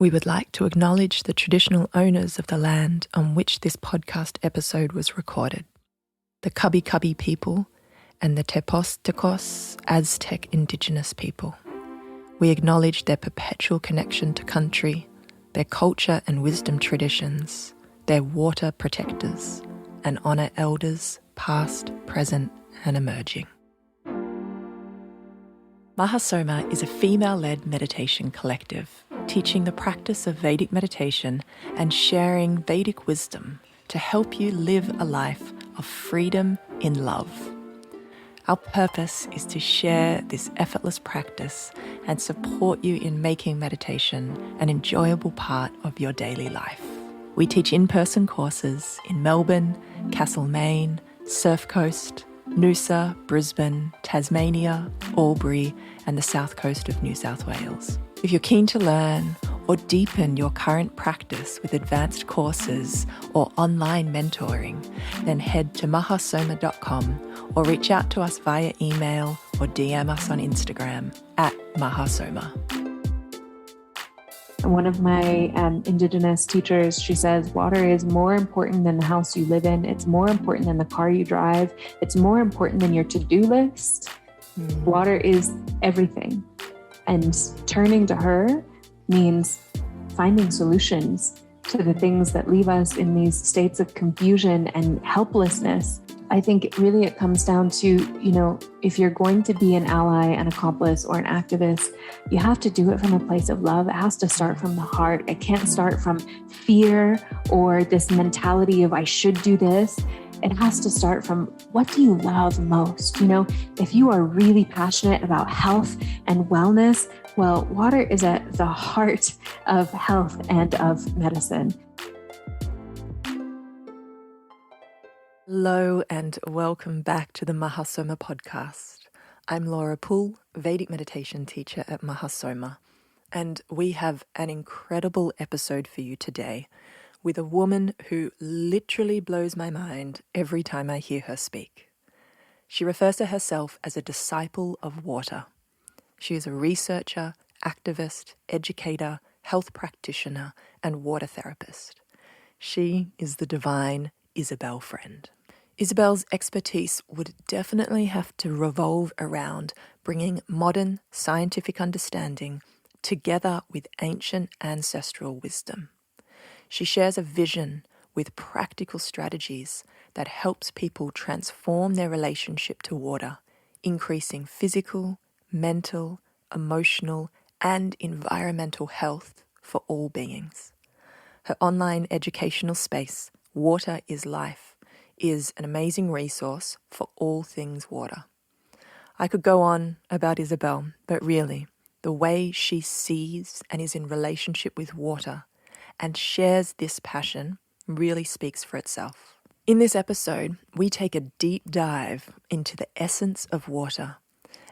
We would like to acknowledge the traditional owners of the land on which this podcast episode was recorded, the Cubby Cubby people and the Tepos Aztec Indigenous people. We acknowledge their perpetual connection to country, their culture and wisdom traditions, their water protectors, and honour elders past, present and emerging. Mahasoma is a female-led meditation collective teaching the practice of Vedic meditation and sharing Vedic wisdom to help you live a life of freedom in love. Our purpose is to share this effortless practice and support you in making meditation an enjoyable part of your daily life. We teach in-person courses in Melbourne, Castlemaine, Surf Coast, Noosa, Brisbane, Tasmania, Albury, and the south coast of New South Wales. If you're keen to learn or deepen your current practice with advanced courses or online mentoring, then head to mahasoma.com or reach out to us via email or DM us on Instagram at Mahasoma. One of my Indigenous teachers, she says, water is more important than the house you live in. It's more important than the car you drive. It's more important than your to-do list. Water is everything. And turning to her means finding solutions to the things that leave us in these states of confusion and helplessness. I think it comes down to, if you're going to be an ally, an accomplice, or an activist, you have to do it from a place of love. It has to start from the heart. It can't start from fear or this mentality of I should do this. It has to start from what do you love most? If you are really passionate about health and wellness, well, water is at the heart of health and of medicine. Hello and welcome back to the Mahasoma Podcast. I'm Laura Poole, Vedic meditation teacher at Mahasoma, and we have an incredible episode for you today with a woman who literally blows my mind every time I hear her speak. She refers to herself as a disciple of water. She is a researcher, activist, educator, health practitioner, and water therapist. She is the divine Isabel Friend. Isabel's expertise would definitely have to revolve around bringing modern scientific understanding together with ancient ancestral wisdom. She shares a vision with practical strategies that helps people transform their relationship to water, increasing physical, mental, emotional, and environmental health for all beings. Her online educational space, Water is Life, is an amazing resource for all things water. I could go on about Isabel, but really, the way she sees and is in relationship with water and shares this passion really speaks for itself. In this episode, we take a deep dive into the essence of water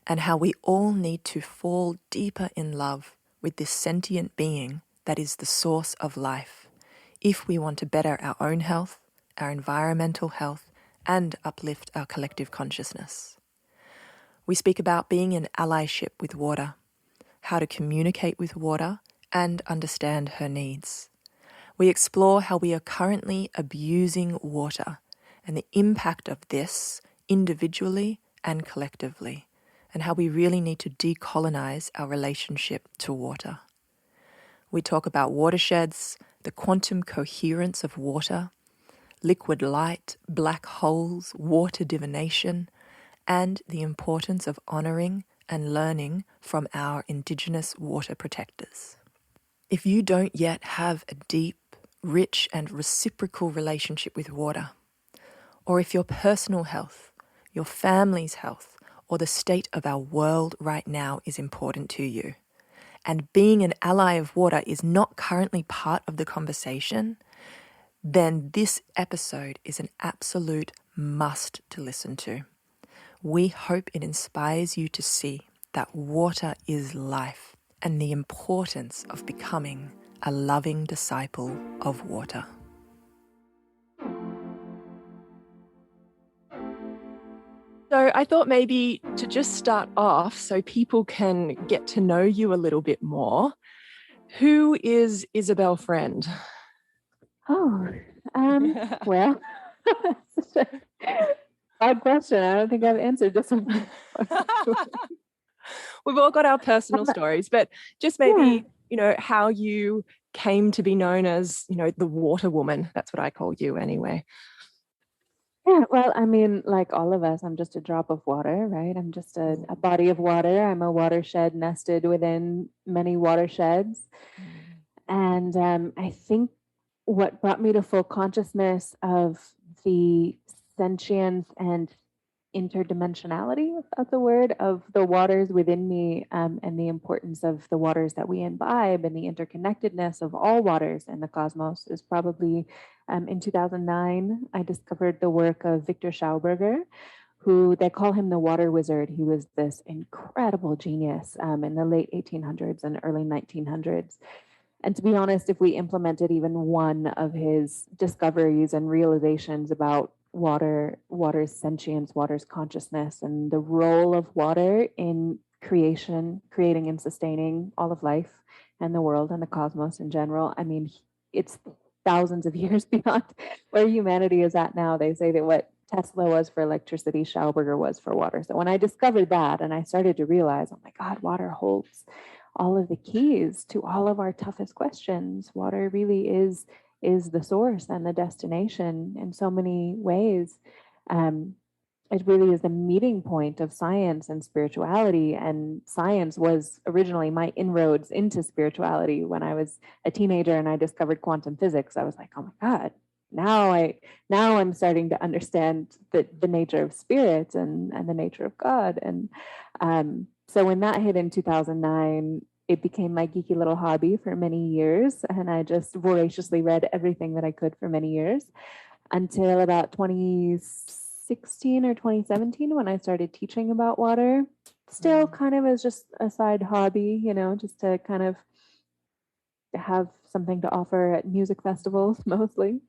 and how we all need to fall deeper in love with this sentient being that is the source of life if we want to better our own health, our environmental health, and uplift our collective consciousness. We speak about being in allyship with water, how to communicate with water, and understand her needs. We explore how we are currently abusing water and the impact of this individually and collectively, and how we really need to decolonize our relationship to water. We talk about watersheds, the quantum coherence of water, liquid light, black holes, water divination, and the importance of honoring and learning from our Indigenous water protectors. If you don't yet have a deep, rich, and reciprocal relationship with water, or if your personal health, your family's health, or the state of our world right now is important to you, and being an ally of water is not currently part of the conversation, then this episode is an absolute must to listen to. We hope it inspires you to see that water is life and the importance of becoming a loving disciple of water. So I thought maybe to just start off so people can get to know you a little bit more, Who is Isabel Friend? Oh, well, odd question. I don't think I've answered this one. We've all got our personal stories, but just maybe, Yeah. How you came to be known as, the water woman. That's what I call you anyway. Yeah, well, I mean, like all of us, I'm just a drop of water, right? I'm just a body of water. I'm a watershed nested within many watersheds. And I think what brought me to full consciousness of the sentience and interdimensionality, if that's a word, of the waters within me, and the importance of the waters that we imbibe and the interconnectedness of all waters in the cosmos is probably in 2009. I discovered the work of Victor Schauberger, who they call him the water wizard. He was this incredible genius in the late 1800s and early 1900s. And to be honest, if we implemented even one of his discoveries and realizations about water's sentience, water's consciousness, and the role of water in creating and sustaining all of life and the world and the cosmos in general, I mean, it's thousands of years beyond where humanity is at now. They say that what Tesla was for electricity, Schauberger was for water. So when I discovered that and I started to realize, oh my God, water holds all of the keys to all of our toughest questions. Water really is the source and the destination in so many ways. It really is the meeting point of science and spirituality. And science was originally my inroads into spirituality when I was a teenager and I discovered quantum physics. I was like, oh my God, now I'm starting to understand the nature of spirit and the nature of God. And so when that hit in 2009, it became my geeky little hobby for many years. And I just voraciously read everything that I could for many years until about 2016 or 2017 when I started teaching about water. Still kind of as just a side hobby, just to kind of have something to offer at music festivals mostly.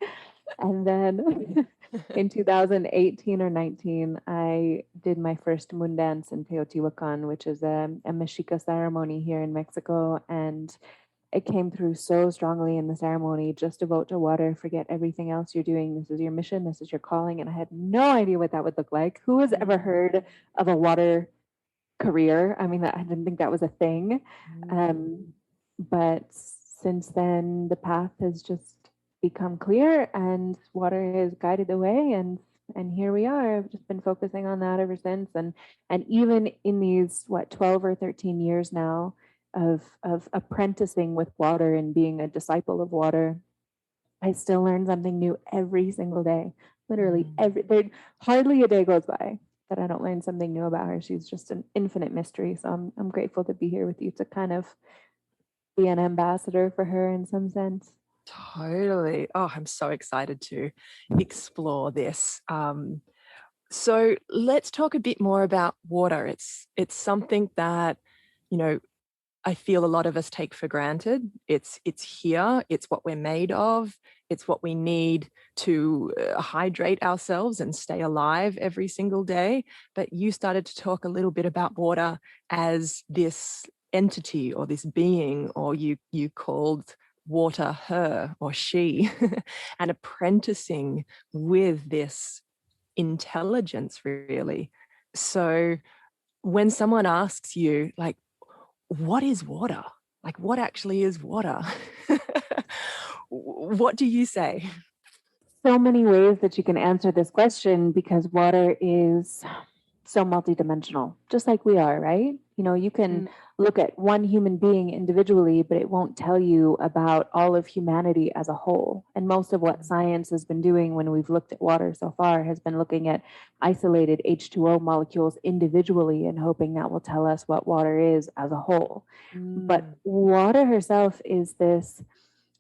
And then in 2018 or 19, I did my first moon dance in Teotihuacan, which is a Mexica ceremony here in Mexico. And it came through so strongly in the ceremony: just devote to water, forget everything else you're doing. This is your mission, this is your calling. And I had no idea what that would look like. Who has ever heard of a water career? I mean, I didn't think that was a thing. But since then, the path has just become clear and water has guided the way, and here we are. I've just been focusing on that ever since. And even in these 12 or 13 years now of apprenticing with water and being a disciple of water, I still learn something new every single day. Literally hardly a day goes by that I don't learn something new about her. She's just an infinite mystery. So I'm grateful to be here with you to kind of be an ambassador for her in some sense. Totally. Oh, I'm so excited to explore this. So let's talk a bit more about water. It's something that, I feel a lot of us take for granted. It's here. It's what we're made of. It's what we need to hydrate ourselves and stay alive every single day. But you started to talk a little bit about water as this entity or this being, or you called water her or she, and apprenticing with this intelligence, really. So when someone asks you, like, what is water? Like, what actually is water? What do you say? So many ways that you can answer this question, because water is so multidimensional, just like we are, right? You can look at one human being individually, but it won't tell you about all of humanity as a whole. And most of what science has been doing when we've looked at water so far has been looking at isolated H2O molecules individually and hoping that will tell us what water is as a whole. But water herself is this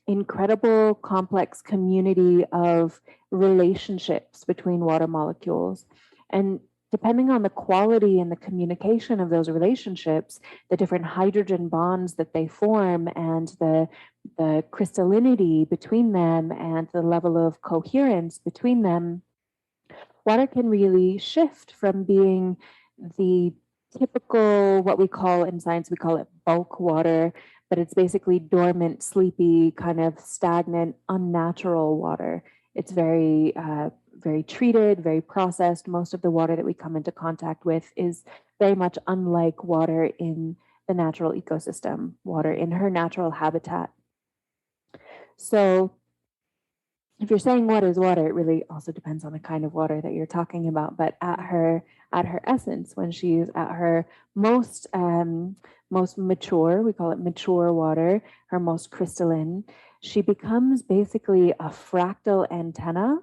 incredible, complex community of relationships between water molecules. And depending on the quality and the communication of those relationships, the different hydrogen bonds that they form, and the crystallinity between them, and the level of coherence between them, water can really shift from being the typical, what we call in science, we call it bulk water, but it's basically dormant, sleepy, kind of stagnant, unnatural water. It's very, very treated, very processed. Most of the water that we come into contact with is very much unlike water in the natural ecosystem, water in her natural habitat. So if you're saying what is water, it really also depends on the kind of water that you're talking about. But at her essence, when she's at her most most mature, we call it mature water, her most crystalline, she becomes basically a fractal antenna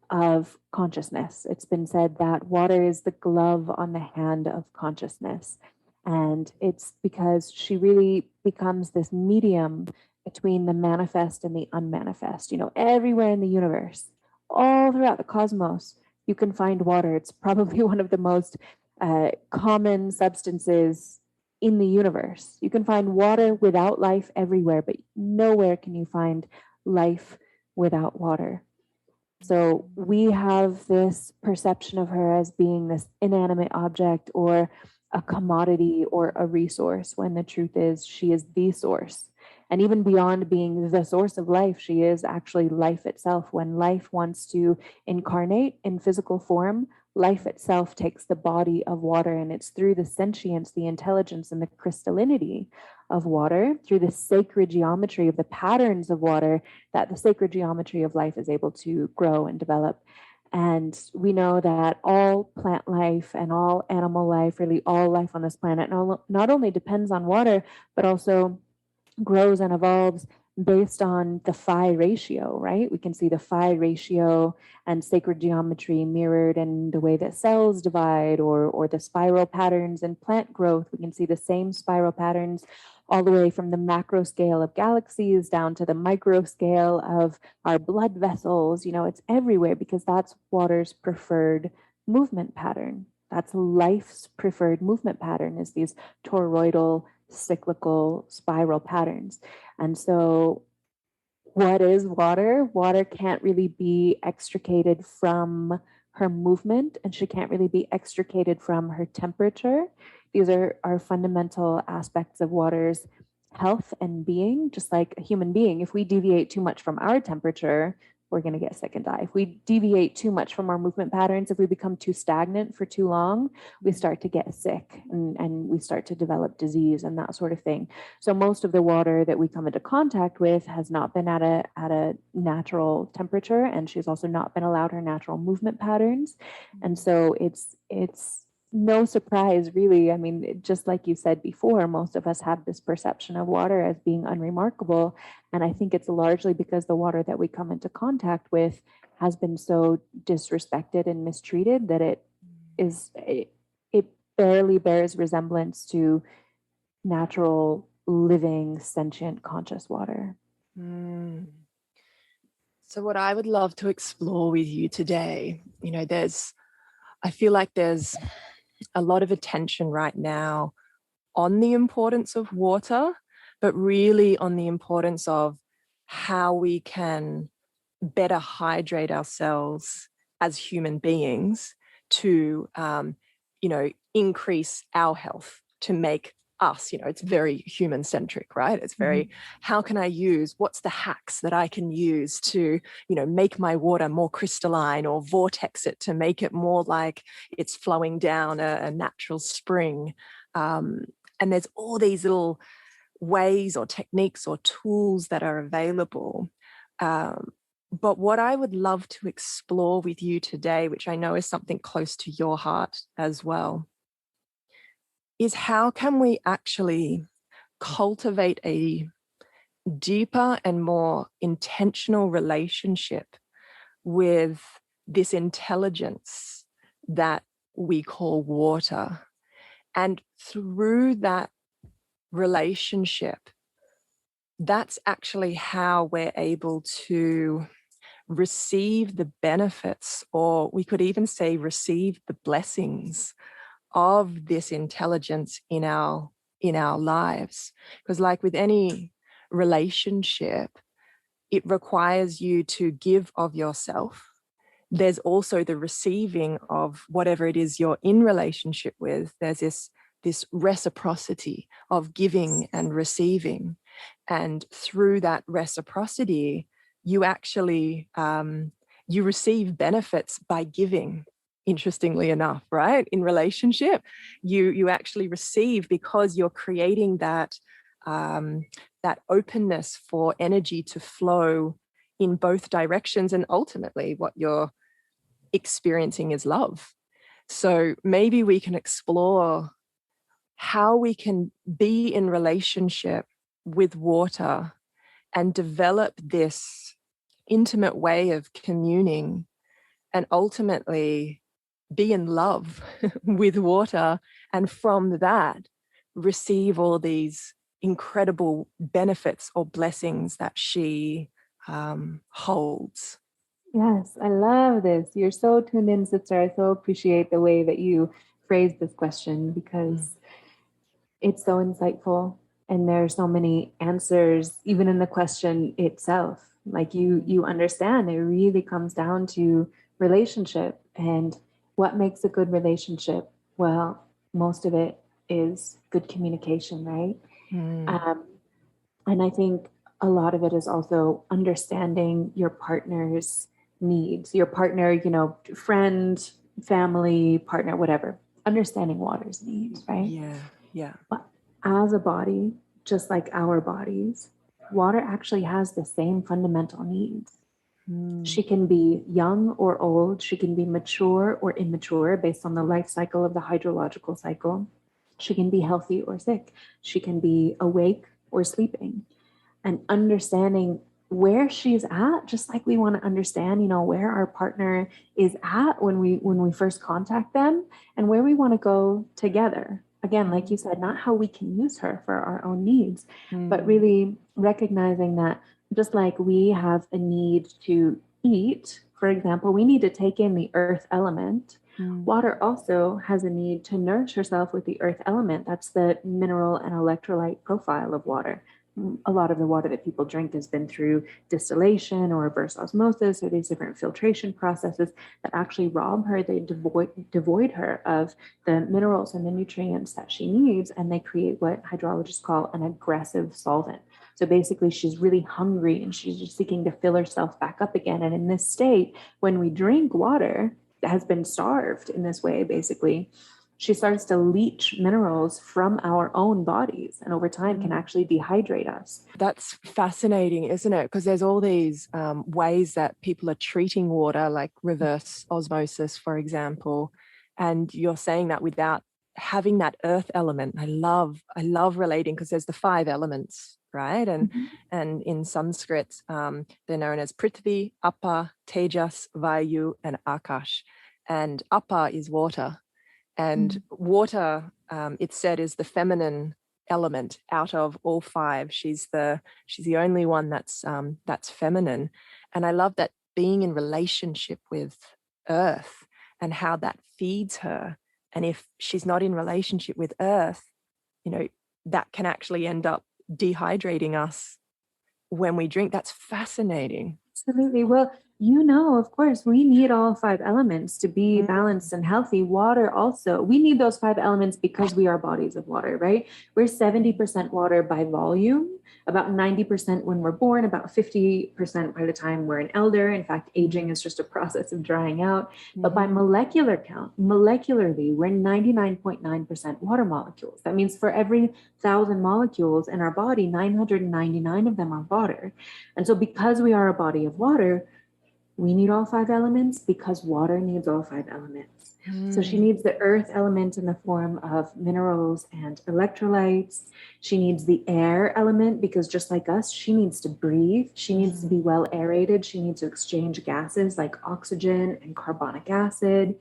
of consciousness. It's been said that water is the glove on the hand of consciousness. And it's because she really becomes this medium between the manifest and the unmanifest. Everywhere in the universe, all throughout the cosmos, you can find water. It's probably one of the most common substances in the universe. You can find water without life everywhere, but nowhere can you find life without water. So we have this perception of her as being this inanimate object or a commodity or a resource, when the truth is she is the source. And even beyond being the source of life, she is actually life itself. When life wants to incarnate in physical form, life itself takes the body of water, and it's through the sentience, the intelligence, and the crystallinity of water, through the sacred geometry of the patterns of water, that the sacred geometry of life is able to grow and develop. And we know that all plant life and all animal life, really all life on this planet, not only depends on water, but also grows and evolves based on the phi ratio, right? We can see the phi ratio and sacred geometry mirrored in the way that cells divide, or the spiral patterns in plant growth. We can see the same spiral patterns all the way from the macro scale of galaxies down to the micro scale of our blood vessels. It's everywhere, because that's water's preferred movement pattern. That's life's preferred movement pattern, is these toroidal, cyclical, spiral patterns. And so what is water? Water can't really be extricated from her movement, and she can't really be extricated from her temperature. These are fundamental aspects of water's health and being. Just like a human being, if we deviate too much from our temperature, we're going to get sick and die. If we deviate too much from our movement patterns, if we become too stagnant for too long, we start to get sick, and we start to develop disease and that sort of thing. So most of the water that we come into contact with has not been at a natural temperature, and she's also not been allowed her natural movement patterns. And so it's no surprise, really. I mean, just like you said before, most of us have this perception of water as being unremarkable. And I think it's largely because the water that we come into contact with has been so disrespected and mistreated that it barely bears resemblance to natural, living, sentient, conscious water. So what I would love to explore with you today, I feel like there's a lot of attention right now on the importance of water, but really on the importance of how we can better hydrate ourselves as human beings to, increase our health, to make us, it's very human centric, right? It's very, how can I use, what's the hacks that I can use to, make my water more crystalline, or vortex it to make it more like it's flowing down a natural spring. And there's all these little ways or techniques or tools that are available. But what I would love to explore with you today, which I know is something close to your heart as well, is how can we actually cultivate a deeper and more intentional relationship with this intelligence that we call water. And through that relationship, that's actually how we're able to receive the benefits, or we could even say receive the blessings of this intelligence in our lives. Because like with any relationship, it requires you to give of yourself. There's also the receiving of whatever it is you're in relationship with. There's this this reciprocity of giving and receiving. And through that reciprocity, you actually you receive benefits by giving. Interestingly enough, right? In relationship, you actually receive because you're creating that that openness for energy to flow in both directions, and ultimately, what you're experiencing is love. So maybe we can explore how we can be in relationship with water and develop this intimate way of communing and ultimately be in love with water, and from that receive all these incredible benefits or blessings that she holds. Yes, I love this. You're so tuned in, sister. I so appreciate the way that you phrased this question, because it's so insightful, and there are so many answers even in the question itself. Like you understand, it really comes down to relationship. And what makes a good relationship? Well, most of it is good communication, right? And I think a lot of it is also understanding your partner's needs, your partner, friend, family, partner, whatever, understanding water's needs, right? Yeah. But as a body, just like our bodies, water actually has the same fundamental needs. She can be young or old. She can be mature or immature based on the life cycle of the hydrological cycle. She can be healthy or sick. She can be awake or sleeping. And understanding where she's at, just like we want to understand, where our partner is at when we first contact them, and where we want to go together. Again, like you said, not how we can use her for our own needs, but really recognizing that just like we have a need to eat, for example, we need to take in the earth element. Water also has a need to nourish herself with the earth element. That's the mineral and electrolyte profile of water. A lot of the water that people drink has been through distillation or reverse osmosis, or these different filtration processes that actually rob her, they devoid her of the minerals and the nutrients that she needs, and they create what hydrologists call an aggressive solvent. So basically, she's really hungry and she's just seeking to fill herself back up again. And in this state, when we drink water that has been starved in this way, basically, she starts to leach minerals from our own bodies, and over time can actually dehydrate us. That's fascinating, isn't it? Because there's all these ways that people are treating water, like reverse osmosis, for example. And you're saying that without having that earth element. I love relating, because there's the 5 elements, right? And in Sanskrit, they're known as Prithvi, Apa, Tejas, Vayu, and Akash. And Apa is water. And water, it's said, is the feminine element out of all 5. She's the only one that's feminine. And I love that, being in relationship with earth and how that feeds her. And if she's not in relationship with earth, that can actually end up dehydrating us when we drink. That's fascinating. Absolutely. Well, of course, we need all 5 elements to be balanced and healthy. Water also, we need those 5 elements because we are bodies of water, right? We're 70% water by volume, about 90% when we're born, about 50% by the time we're an elder. In fact, aging is just a process of drying out. But by molecular count, molecularly, we're 99.9% water molecules. That means for every 1,000 molecules in our body, 999 of them are water. And so because we are a body of water, we need all 5 elements because water needs all 5 elements. So she needs the earth element in the form of minerals and electrolytes. She needs the air element because just like us, she needs to breathe. She needs to be well aerated. She needs to exchange gases like oxygen and carbonic acid.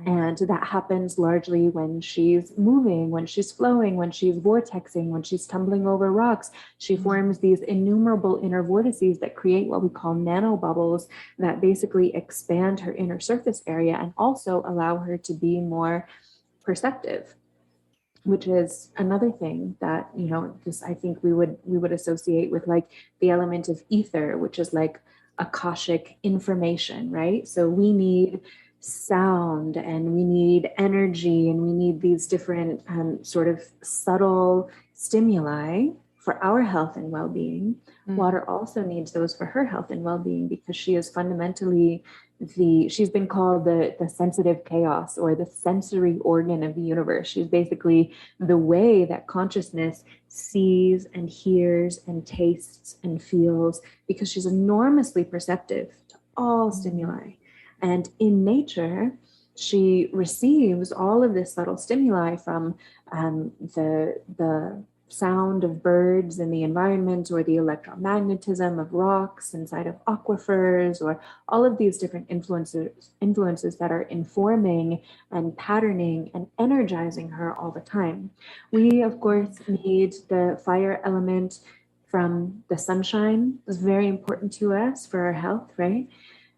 And that happens largely when she's moving, when she's flowing, when she's vortexing, when she's tumbling over rocks. She forms these innumerable inner vortices that create what we call nanobubbles that basically expand her inner surface area and also allow her to be more perceptive, which is another thing that, just I think we would associate with like the element of ether, which is like Akashic information, right? So we need sound, and we need energy, and we need these different sort of subtle stimuli for our health and well-being. Water also needs those for her health and well-being, because she is fundamentally she's been called the sensitive chaos, or the sensory organ of the universe. She's basically the way that consciousness sees and hears and tastes and feels, because she's enormously perceptive to all stimuli. And in nature, she receives all of this subtle stimuli from the sound of birds in the environment, or the electromagnetism of rocks inside of aquifers, or all of these different influences that are informing and patterning and energizing her all the time. We, of course, need the fire element from the sunshine. It's very important to us for our health, right?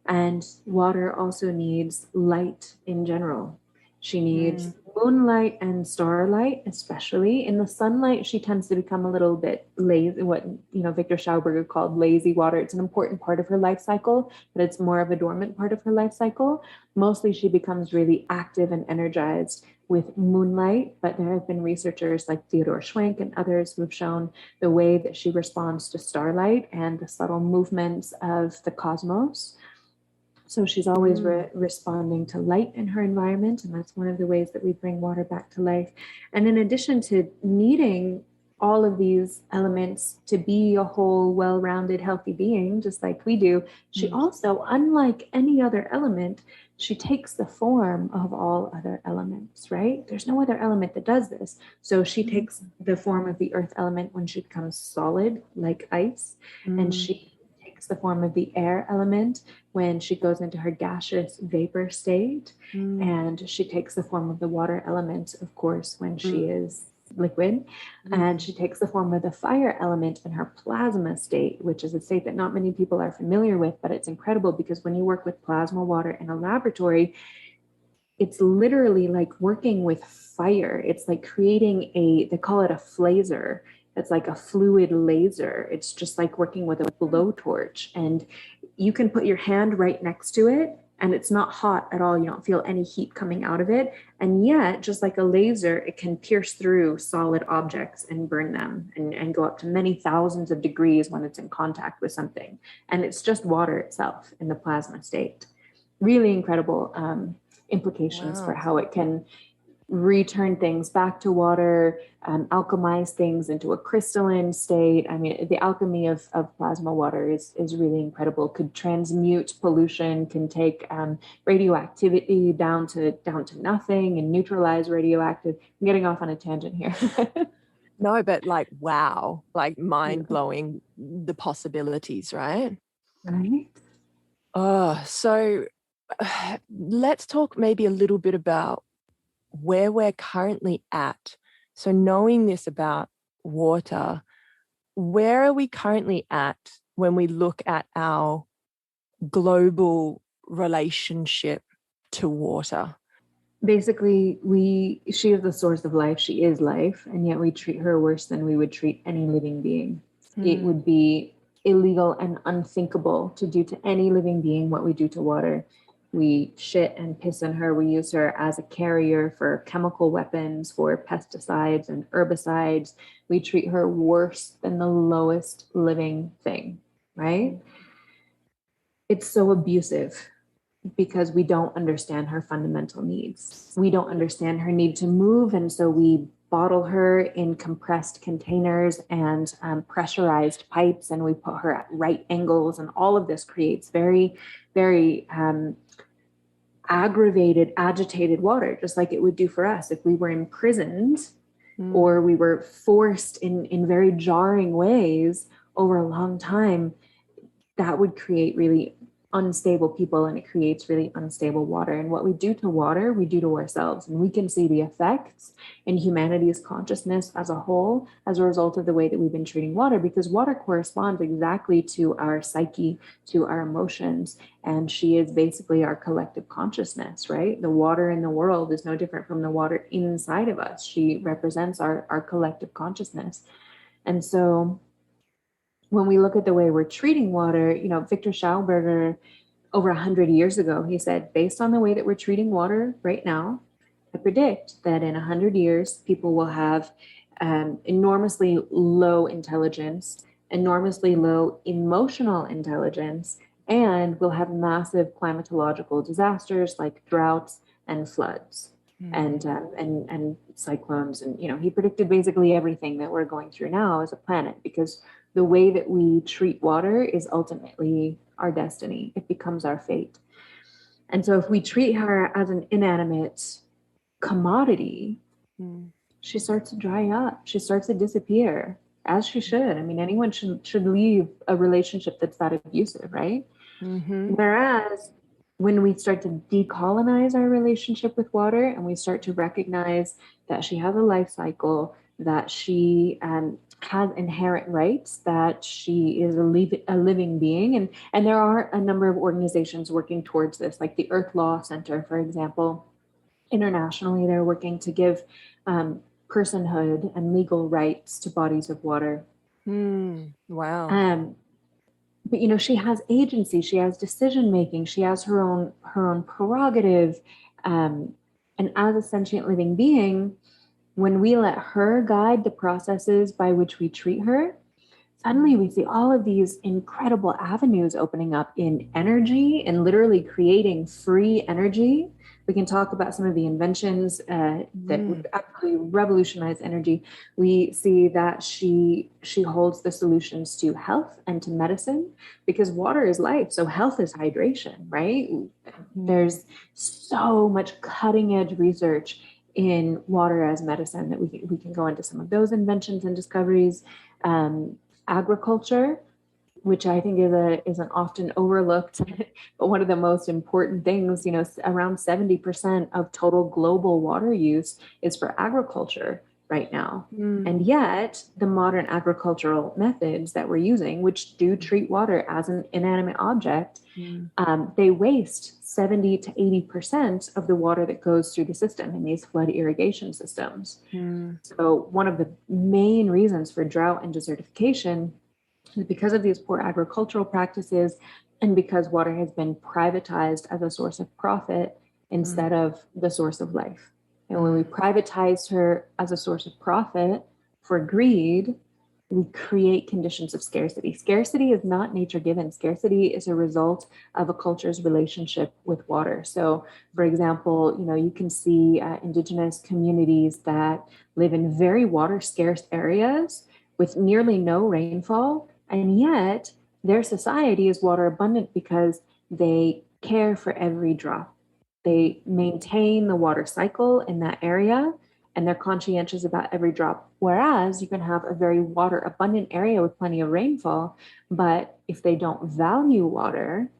And water also needs light in general. She needs moonlight and starlight, especially. In the sunlight, she tends to become a little bit lazy, what Victor Schauberger called lazy water. It's an important part of her life cycle, but it's more of a dormant part of her life cycle. Mostly she becomes really active and energized with moonlight, but there have been researchers like Theodore Schwenk and others who have shown the way that she responds to starlight and the subtle movements of the cosmos. So she's always responding to light in her environment, and that's one of the ways that we bring water back to life. And in addition to needing all of these elements to be a whole, well-rounded, healthy being, just like we do, she also, unlike any other element, she takes the form of all other elements, right? There's no other element that does this. So she takes the form of the earth element when she becomes solid, like ice, and she the form of the air element when she goes into her gaseous vapor state, and she takes the form of the water element, of course, when she is liquid, and she takes the form of the fire element in her plasma state, which is a state that not many people are familiar with, but it's incredible because when you work with plasma water in a laboratory, it's literally like working with fire. It's like creating they call it a phaser. It's like a fluid laser. It's just like working with a blowtorch, and you can put your hand right next to it and it's not hot at all. You don't feel any heat coming out of it. And yet, just like a laser, it can pierce through solid objects and burn them and go up to many thousands of degrees when it's in contact with something. And it's just water itself in the plasma state. Really incredible implications for how it can return things back to water, alchemize things into a crystalline state. I mean, the alchemy of plasma water is really incredible. Could transmute pollution, can take radioactivity down to nothing and neutralize radioactive. I'm getting off on a tangent here. No, but wow, mind blowing, the possibilities, right? Right. So let's talk maybe a little bit about where we're currently at. So knowing this about water, where are we currently at when we look at our global relationship to water? Basically, she is the source of life. She is life, and yet we treat her worse than we would treat any living being. It would be illegal and unthinkable to do to any living being what we do to water. We shit and piss on her. We use her as a carrier for chemical weapons, for pesticides and herbicides. We treat her worse than the lowest living thing, right? It's so abusive because we don't understand her fundamental needs. We don't understand her need to move, and so we bottle her in compressed containers and pressurized pipes, and we put her at right angles, and all of this creates very, very agitated water, just like it would do for us if we were imprisoned or we were forced in very jarring ways over a long time. That would create really unstable people, and it creates really unstable water. And what we do to water, we do to ourselves. And we can see the effects in humanity's consciousness as a whole as a result of the way that we've been treating water, because water corresponds exactly to our psyche, to our emotions. And she is basically our collective consciousness, right? The water in the world is no different from the water inside of us. She represents our collective consciousness. And so when we look at the way we're treating water, Victor Schauberger over 100 years ago, he said, based on the way that we're treating water right now, I predict that in 100 years, people will have enormously low intelligence, enormously low emotional intelligence, and we'll have massive climatological disasters like droughts and floods and cyclones. And, he predicted basically everything that we're going through now as a planet, because the way that we treat water is ultimately our destiny. It becomes our fate. And so if we treat her as an inanimate commodity, she starts to dry up. She starts to disappear, as she should. I mean, anyone should leave a relationship that's that abusive, right? Whereas when we start to decolonize our relationship with water and we start to recognize that she has a life cycle, that she has inherent rights, that she is a living being. And there are a number of organizations working towards this, like the Earth Law Center, for example. Internationally, they're working to give personhood and legal rights to bodies of water. Wow. But she has agency, she has decision making, she has her own prerogative, and as a sentient living being, when we let her guide the processes by which we treat her, suddenly we see all of these incredible avenues opening up in energy and literally creating free energy. We can talk about some of the inventions that would absolutely revolutionize energy. We see that she holds the solutions to health and to medicine, because water is life. So health is hydration, right? There's so much cutting edge research in water as medicine that we can go into some of those inventions and discoveries. Agriculture, which I think is an often overlooked, but one of the most important things. Around 70% of total global water use is for agriculture right now. And yet the modern agricultural methods that we're using, which do treat water as an inanimate object, they waste 70 to 80% of the water that goes through the system in these flood irrigation systems. So one of the main reasons for drought and desertification is because of these poor agricultural practices, and because water has been privatized as a source of profit instead of the source of life. And when we privatize her as a source of profit for greed, we create conditions of scarcity. Scarcity is not nature given. Scarcity is a result of a culture's relationship with water. So, for example, you can see indigenous communities that live in very water scarce areas with nearly no rainfall, and yet their society is water abundant because they care for every drop. They maintain the water cycle in that area, and they're conscientious about every drop. Whereas you can have a very water abundant area with plenty of rainfall, but if they don't value water,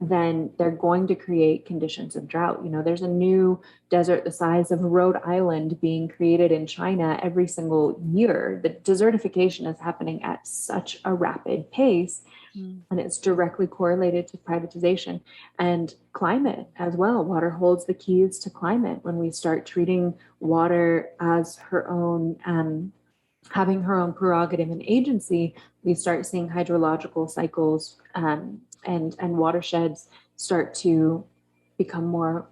then they're going to create conditions of drought. There's a new desert the size of Rhode Island being created in China every single year. The desertification is happening at such a rapid pace, and it's directly correlated to privatization and climate as well. Water holds the keys to climate. When we start treating water as her own, having her own prerogative and agency, we start seeing hydrological cycles and watersheds start to become more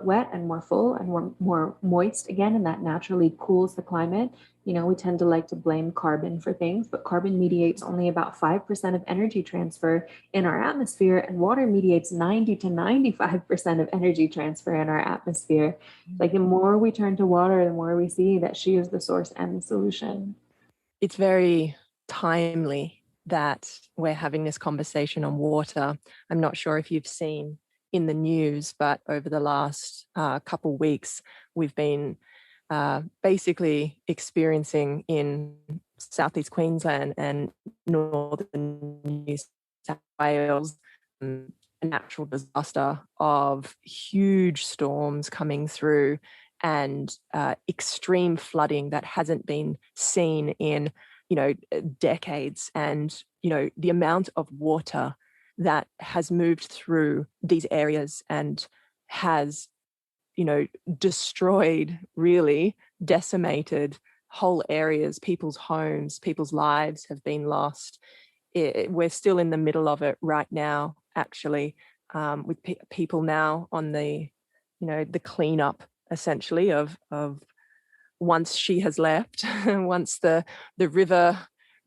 wet and more full and more moist again, and that naturally cools the climate. We tend to like to blame carbon for things, but carbon mediates only about 5% of energy transfer in our atmosphere, and water mediates 90 to 95% of energy transfer in our atmosphere. Like, the more we turn to water, the more we see that she is the source and the solution. It's very timely that we're having this conversation on water. I'm not sure if you've seen in the news, but over the last couple weeks, we've been basically experiencing in Southeast Queensland and northern New South Wales a natural disaster of huge storms coming through and extreme flooding that hasn't been seen in decades. And the amount of water that has moved through these areas and has destroyed, really decimated whole areas, people's homes, people's lives have been lost. We're still in the middle of it right now, actually. with people now on the, the cleanup essentially of once she has left, once the river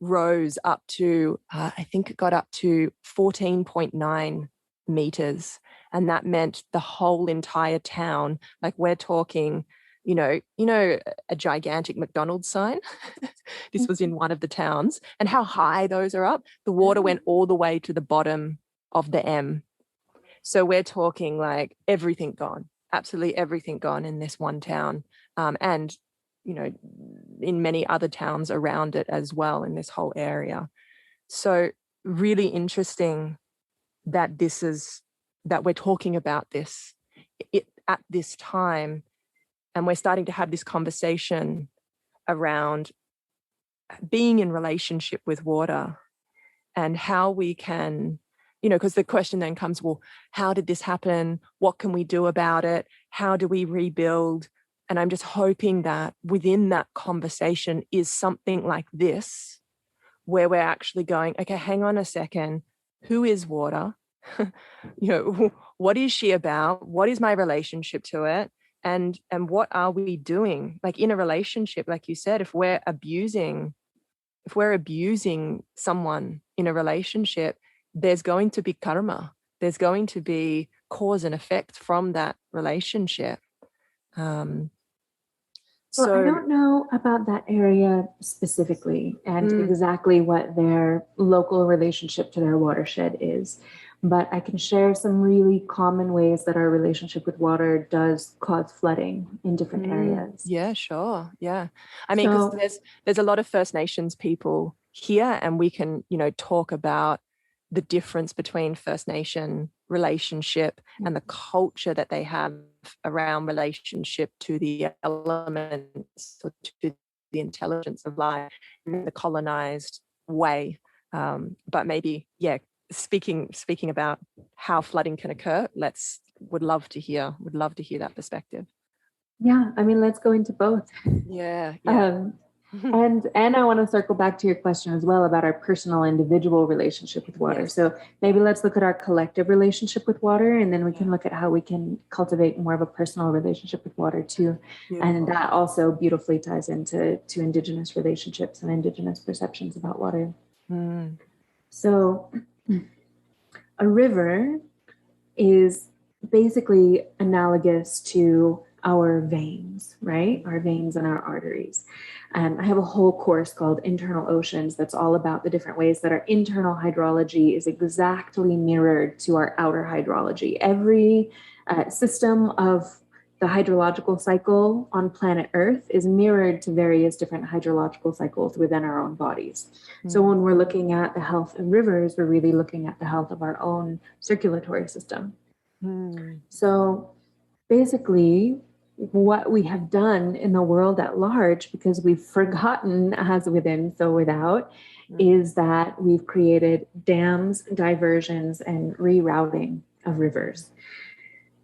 rose up to, I think it got up to 14.9 meters. And that meant the whole entire town, like we're talking, a gigantic McDonald's sign. This was in one of the towns. And how high those are up. The water went all the way to the bottom of the M. So we're talking like everything gone, absolutely everything gone in this one town. And in many other towns around it as well in this whole area. So really interesting that that we're talking about this at this time, and we're starting to have this conversation around being in relationship with water and how we can, because the question then comes, well, how did this happen? What can we do about it? How do we rebuild? And I'm just hoping that within that conversation is something like this, where we're actually going, okay, hang on a second. Who is water? What is she about? What is my relationship to it? And what are we doing? Like in a relationship, like you said, if we're abusing someone in a relationship, there's going to be karma. There's going to be cause and effect from that relationship. So I don't know about that area specifically and exactly what their local relationship to their watershed is, but I can share some really common ways that our relationship with water does cause flooding in different areas. Yeah, sure. Yeah. I mean, because there's a lot of First Nations people here, and we can, talk about the difference between First Nation relationship and the culture that they have around relationship to the elements or to the intelligence of life in the colonized way. But maybe, speaking about how flooding can occur, would love to hear that perspective. Yeah, I mean, let's go into both. Yeah. And I want to circle back to your question as well about our personal individual relationship with water. Yes. So maybe let's look at our collective relationship with water, and then we can look at how we can cultivate more of a personal relationship with water too. Beautiful. And that also beautifully ties into Indigenous relationships and Indigenous perceptions about water. So a river is basically analogous to our veins, right? Our veins and our arteries. I have a whole course called Internal Oceans that's all about the different ways that our internal hydrology is exactly mirrored to our outer hydrology. Every system of the hydrological cycle on planet Earth is mirrored to various different hydrological cycles within our own bodies. So when we're looking at the health of rivers, we're really looking at the health of our own circulatory system. So basically, what we have done in the world at large, because we've forgotten as within, so without, is that we've created dams, diversions, and rerouting of rivers.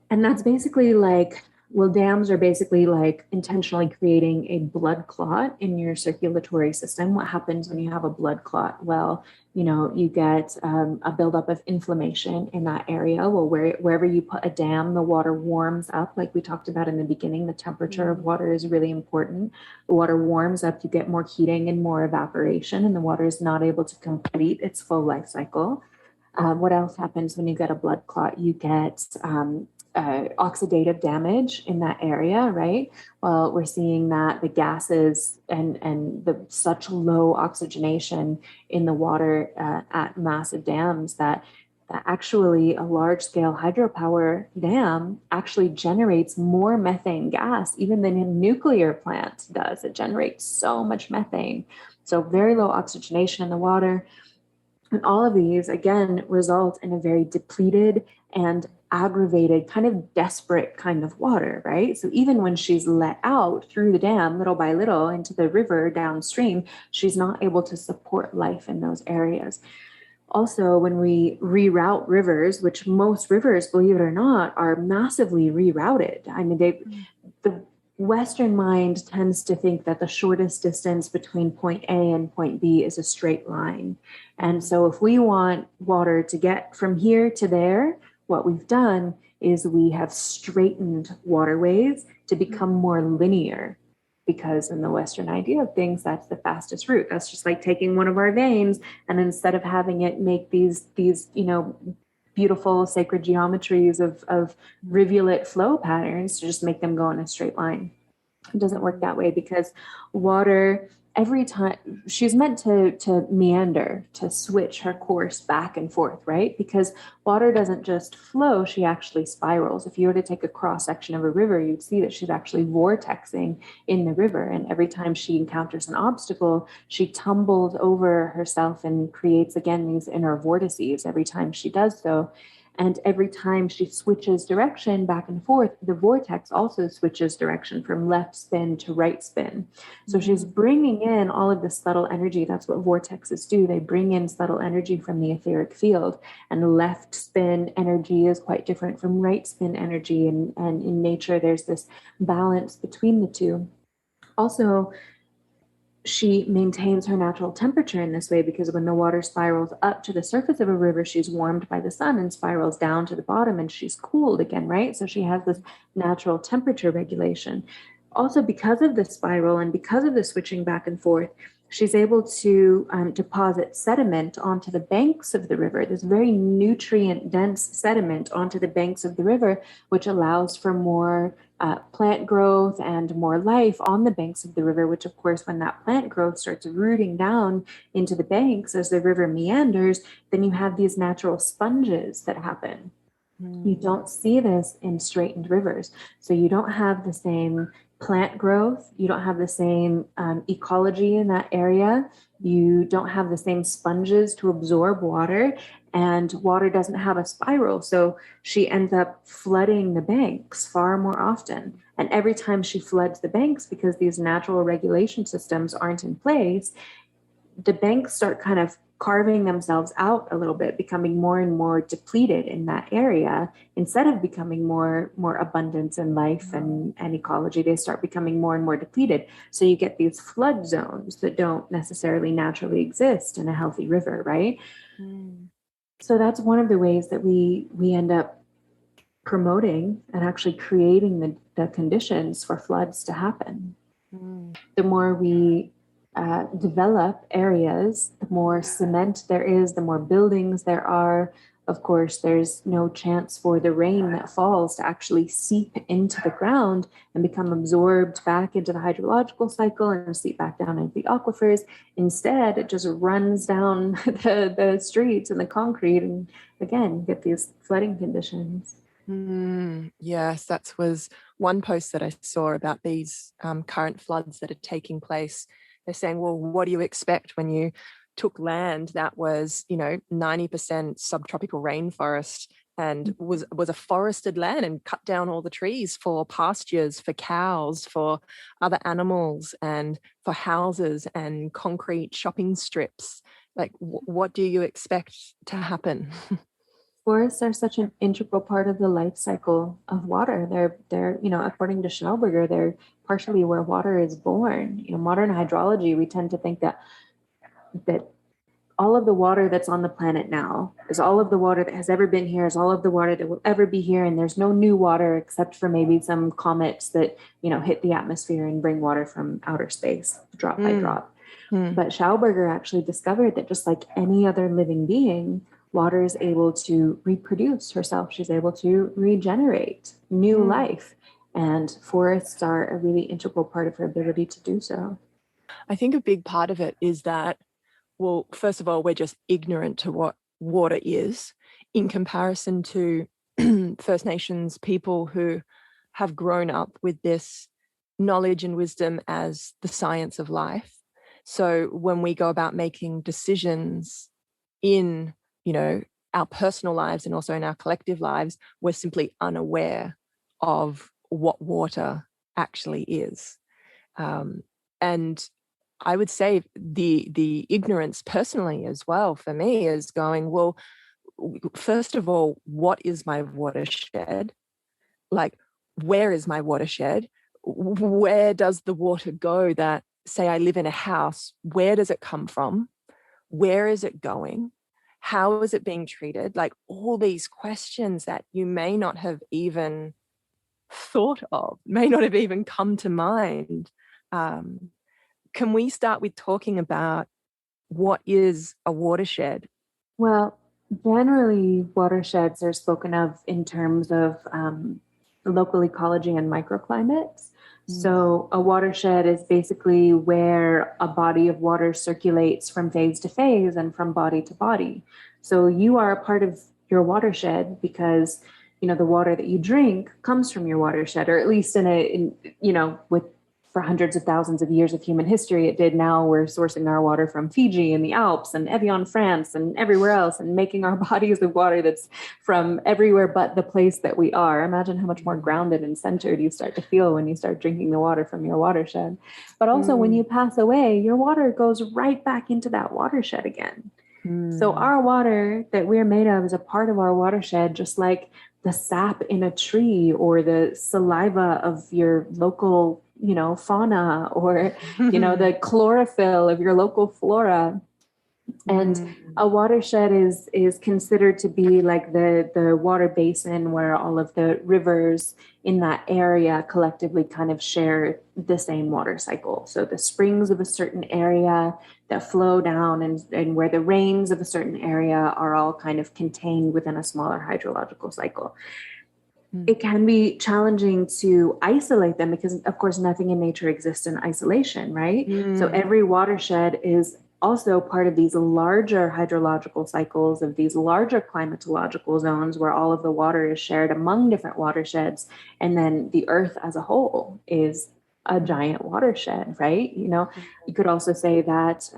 And that's basically dams are basically like intentionally creating a blood clot in your circulatory system. What happens when you have a blood clot? Well, you get a buildup of inflammation in that area. Well, wherever you put a dam, the water warms up. Like we talked about in the beginning, the temperature of water is really important. The water warms up, you get more heating and more evaporation, and the water is not able to complete its full life cycle. What else happens when you get a blood clot? You get oxidative damage in that area, right? Well, we're seeing that the gases and the such low oxygenation in the water at massive dams that actually a large-scale hydropower dam actually generates more methane gas even than a nuclear plant does. It generates so much methane. So very low oxygenation in the water. And all of these, again, result in a very depleted and aggravated, kind of desperate kind of water, right? So even when she's let out through the dam, little by little, into the river downstream, she's not able to support life in those areas. Also, when we reroute rivers, which most rivers, believe it or not, are massively rerouted. I mean, the Western mind tends to think that the shortest distance between point A and point B is a straight line. And so if we want water to get from here to there, what we've done is we have straightened waterways to become more linear, because in the Western idea of things, that's the fastest route. That's just like taking one of our veins, and instead of having it make these beautiful sacred geometries of rivulet flow patterns, to just make them go in a straight line. It doesn't work that way, because water, every time she's meant to meander, to switch her course back and forth, right? Because water doesn't just flow, she actually spirals. If you were to take a cross section of a river, you'd see that she's actually vortexing in the river. And every time she encounters an obstacle, she tumbles over herself and creates again these inner vortices every time she does so. And every time she switches direction back and forth, the vortex also switches direction from left spin to right spin. So she's bringing in all of this subtle energy. That's what vortexes do. They bring in subtle energy from the etheric field. And left spin energy is quite different from right spin energy. And in nature, there's this balance between the two. Also, she maintains her natural temperature in this way, because when the water spirals up to the surface of a river, she's warmed by the sun, and spirals down to the bottom and she's cooled again, right? So she has this natural temperature regulation. Also, because of the spiral and because of the switching back and forth, she's able to deposit sediment onto the banks of the river, this very nutrient-dense sediment onto the banks of the river, which allows for more plant growth and more life on the banks of the river, which, of course, when that plant growth starts rooting down into the banks as the river meanders, then you have these natural sponges that happen. You don't see this in straightened rivers. So you don't have the same plant growth. You don't have the same ecology in that area. You don't have the same sponges to absorb water, and water doesn't have a spiral. So she ends up flooding the banks far more often. And every time she floods the banks, because these natural regulation systems aren't in place, the banks start kind of carving themselves out a little bit, becoming more and more depleted in that area. Instead of becoming more abundance and life and ecology, they start becoming more and more depleted. So you get these flood zones that don't necessarily naturally exist in a healthy river, right? So that's one of the ways that we end up promoting and actually creating the conditions for floods to happen. The more we develop areas, the more cement there is, the more buildings there are. Of course, there's no chance for the rain that falls to actually seep into the ground and become absorbed back into the hydrological cycle and seep back down into the aquifers. Instead, it just runs down the streets and the concrete, and again, you get these flooding conditions. Yes, that was one post that I saw about these current floods that are taking place. They're saying, well, what do you expect when you took land that was, 90% subtropical rainforest and was a forested land, and cut down all the trees for pastures, for cows, for other animals, and for houses and concrete shopping strips? Like, what do you expect to happen? Forests are such an integral part of the life cycle of water. They're according to Schnellberger, they're partially where water is born. Modern hydrology, we tend to think that all of the water that's on the planet now is all of the water that has ever been here, is all of the water that will ever be here, and there's no new water except for maybe some comets that hit the atmosphere and bring water from outer space, drop by drop. But Schauberger actually discovered that just like any other living being, water is able to reproduce herself. She's able to regenerate new life. And forests are a really integral part of her ability to do so. I think a big part of it is that, well, first of all, we're just ignorant to what water is in comparison to First Nations people who have grown up with this knowledge and wisdom as the science of life. So when we go about making decisions in our personal lives and also in our collective lives, we're simply unaware of what water actually is. And I would say the ignorance personally as well for me is going, well, first of all, what is my watershed? Like, where is my watershed? Where does the water go that, say I live in a house, where does it come from? Where is it going? How is it being treated? Like all these questions that you may not have even thought of, may not have even come to mind. Can we start with talking about what is a watershed? Well, generally, watersheds are spoken of in terms of local ecology and microclimates. So a watershed is basically where a body of water circulates from phase to phase and from body to body. So you are a part of your watershed because, you know, the water that you drink comes from your watershed, or at least with for hundreds of thousands of years of human history, it did. Now we're sourcing our water from Fiji and the Alps and Evian, France, and everywhere else, and making our bodies of water that's from everywhere but the place that we are. Imagine how much more grounded and centered you start to feel when you start drinking the water from your watershed. But also when you pass away, your water goes right back into that watershed again. So our water that we're made of is a part of our watershed, just like the sap in a tree or the saliva of your local, fauna, or, the chlorophyll of your local flora. And a watershed is considered to be like the water basin where all of the rivers in that area collectively kind of share the same water cycle. So the springs of a certain area that flow down and where the rains of a certain area are all kind of contained within a smaller hydrological cycle. It can be challenging to isolate them because, of course, nothing in nature exists in isolation, right? So every watershed is also part of these larger hydrological cycles of these larger climatological zones where all of the water is shared among different watersheds. And then the earth as a whole is a giant watershed, right? You could also say that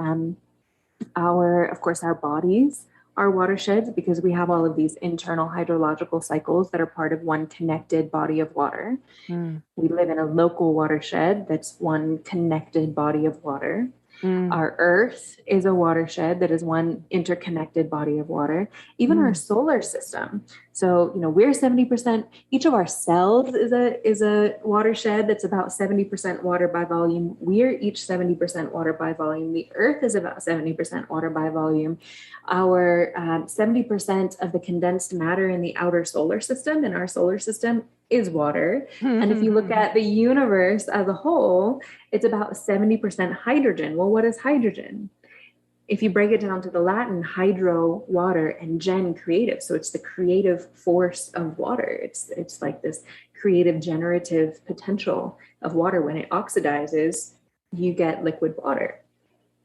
our bodies are watersheds because we have all of these internal hydrological cycles that are part of one connected body of water. We live in a local watershed that's one connected body of water. Our earth is a watershed that is one interconnected body of water. Even our solar system. So, we're 70%, each of our cells is a watershed that's about 70% water by volume. We're each 70% water by volume. The earth is about 70% water by volume. Our 70% of the condensed matter in the outer solar system, in our solar system, is water. And if you look at the universe as a whole, it's about 70% hydrogen. Well, what is hydrogen? If you break it down to the Latin, hydro, water, and gen, creative. So it's the creative force of water. It's like this creative generative potential of water. When it oxidizes, you get liquid water.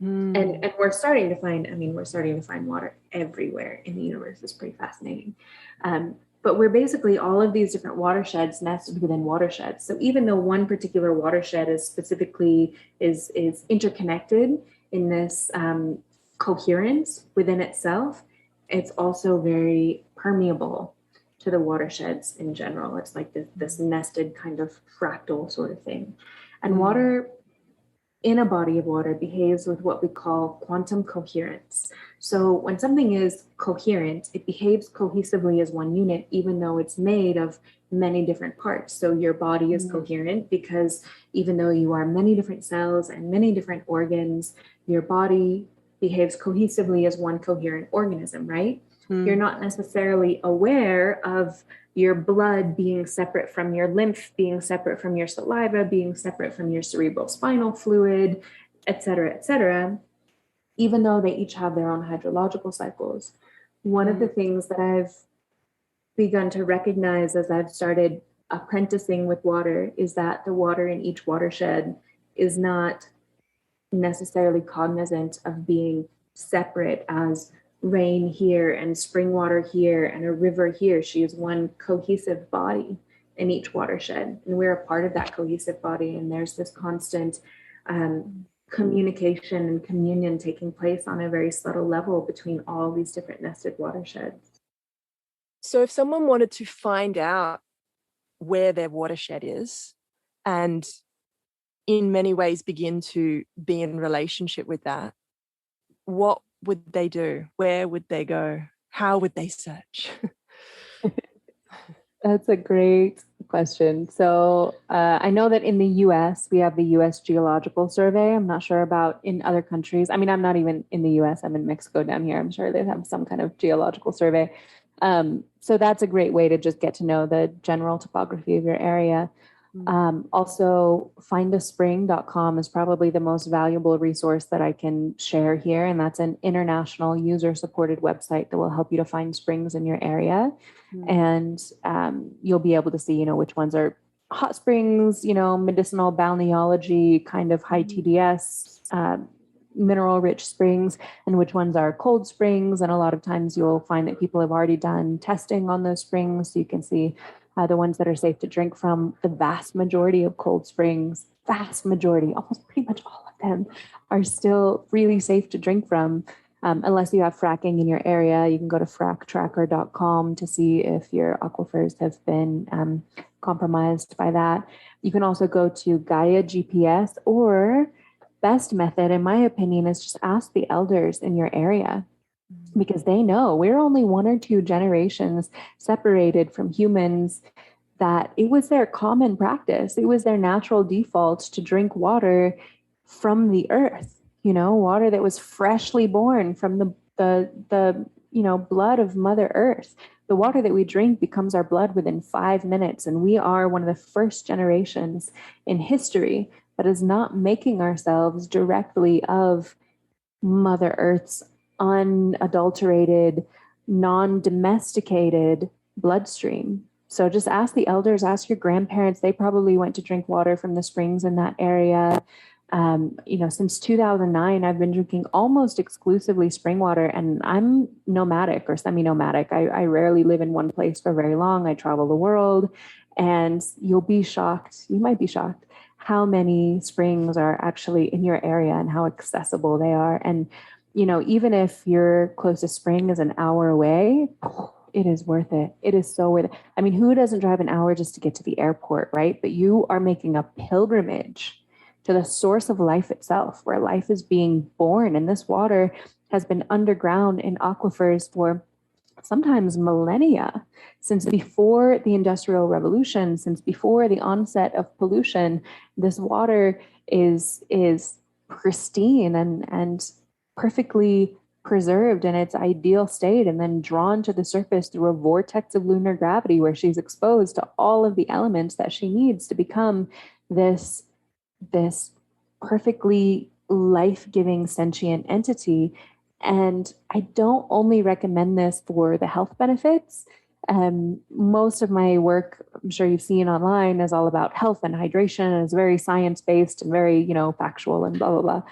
And we're starting to find water everywhere in the universe. It's pretty fascinating. But we're basically all of these different watersheds nested within watersheds. So even though one particular watershed is interconnected in this coherence within itself, it's also very permeable to the watersheds in general. It's like this nested kind of fractal sort of thing. And water in a body of water behaves with what we call quantum coherence. So when something is coherent, it behaves cohesively as one unit, even though it's made of many different parts. So your body is coherent because even though you are many different cells and many different organs, your body behaves cohesively as one coherent organism, right? You're not necessarily aware of your blood being separate from your lymph, being separate from your saliva, being separate from your cerebral spinal fluid, et cetera, even though they each have their own hydrological cycles. One of the things that I've begun to recognize as I've started apprenticing with water is that the water in each watershed is not necessarily cognizant of being separate as rain here and spring water here and a river here. She is one cohesive body in each watershed, and we're a part of that cohesive body. And there's this constant communication and communion taking place on a very subtle level between all these different nested watersheds. So if someone wanted to find out where their watershed is and in many ways begin to be in relationship with that, what would they do? Where would they go? How would they search? That's a great question. So I know that in the US, we have the US Geological Survey. I'm not sure about in other countries. I mean, I'm not even in the US. I'm in Mexico down here. I'm sure they have some kind of geological survey. So that's a great way to just get to know the general topography of your area. Also, findaspring.com is probably the most valuable resource that I can share here. And that's an international user supported website that will help you to find springs in your area. And you'll be able to see, which ones are hot springs, medicinal balneology, kind of high TDS, mineral rich springs, and which ones are cold springs. And a lot of times you'll find that people have already done testing on those springs. So you can see the ones that are safe to drink from. The vast majority of cold springs, vast majority, almost pretty much all of them, are still really safe to drink from. Unless you have fracking in your area. You can go to fracktracker.com to see if your aquifers have been compromised by that. You can also go to Gaia GPS, or best method, in my opinion, is just ask the elders in your area, because they know. We're only 1 or 2 generations separated from humans that it was their common practice. It was their natural default to drink water from the earth, water that was freshly born from the blood of Mother Earth. The water that we drink becomes our blood within 5 minutes. And we are one of the first generations in history that is not making ourselves directly of Mother Earth's unadulterated, non-domesticated bloodstream. So just ask the elders, ask your grandparents. They probably went to drink water from the springs in that area. Since 2009, I've been drinking almost exclusively spring water, and I'm nomadic or semi-nomadic. I rarely live in one place for very long. I travel the world, and you might be shocked how many springs are actually in your area and how accessible they are. And even if your closest spring is an hour away, it is worth it. It is so worth it. I mean, who doesn't drive an hour just to get to the airport, right? But you are making a pilgrimage to the source of life itself, where life is being born. And this water has been underground in aquifers for sometimes millennia, since before the Industrial Revolution, since before the onset of pollution. This water is pristine and perfectly preserved in its ideal state, and then drawn to the surface through a vortex of lunar gravity, where she's exposed to all of the elements that she needs to become this perfectly life-giving sentient entity. And I don't only recommend this for the health benefits. Most of my work, I'm sure you've seen online, is all about health and hydration, and it's very science-based and very, factual and blah, blah, blah.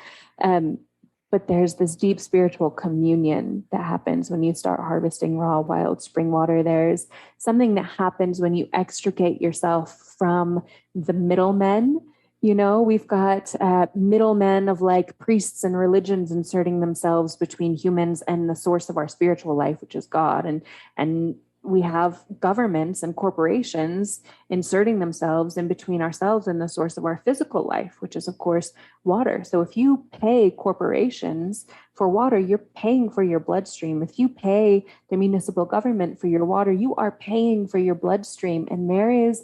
But there's this deep spiritual communion that happens when you start harvesting raw wild spring water. There's something that happens when you extricate yourself from the middlemen. We've got middlemen of like priests and religions inserting themselves between humans and the source of our spiritual life, which is God. And we have governments and corporations inserting themselves in between ourselves and the source of our physical life, which is, of course, water. So if you pay corporations for water, you're paying for your bloodstream. If you pay the municipal government for your water, you are paying for your bloodstream. And there is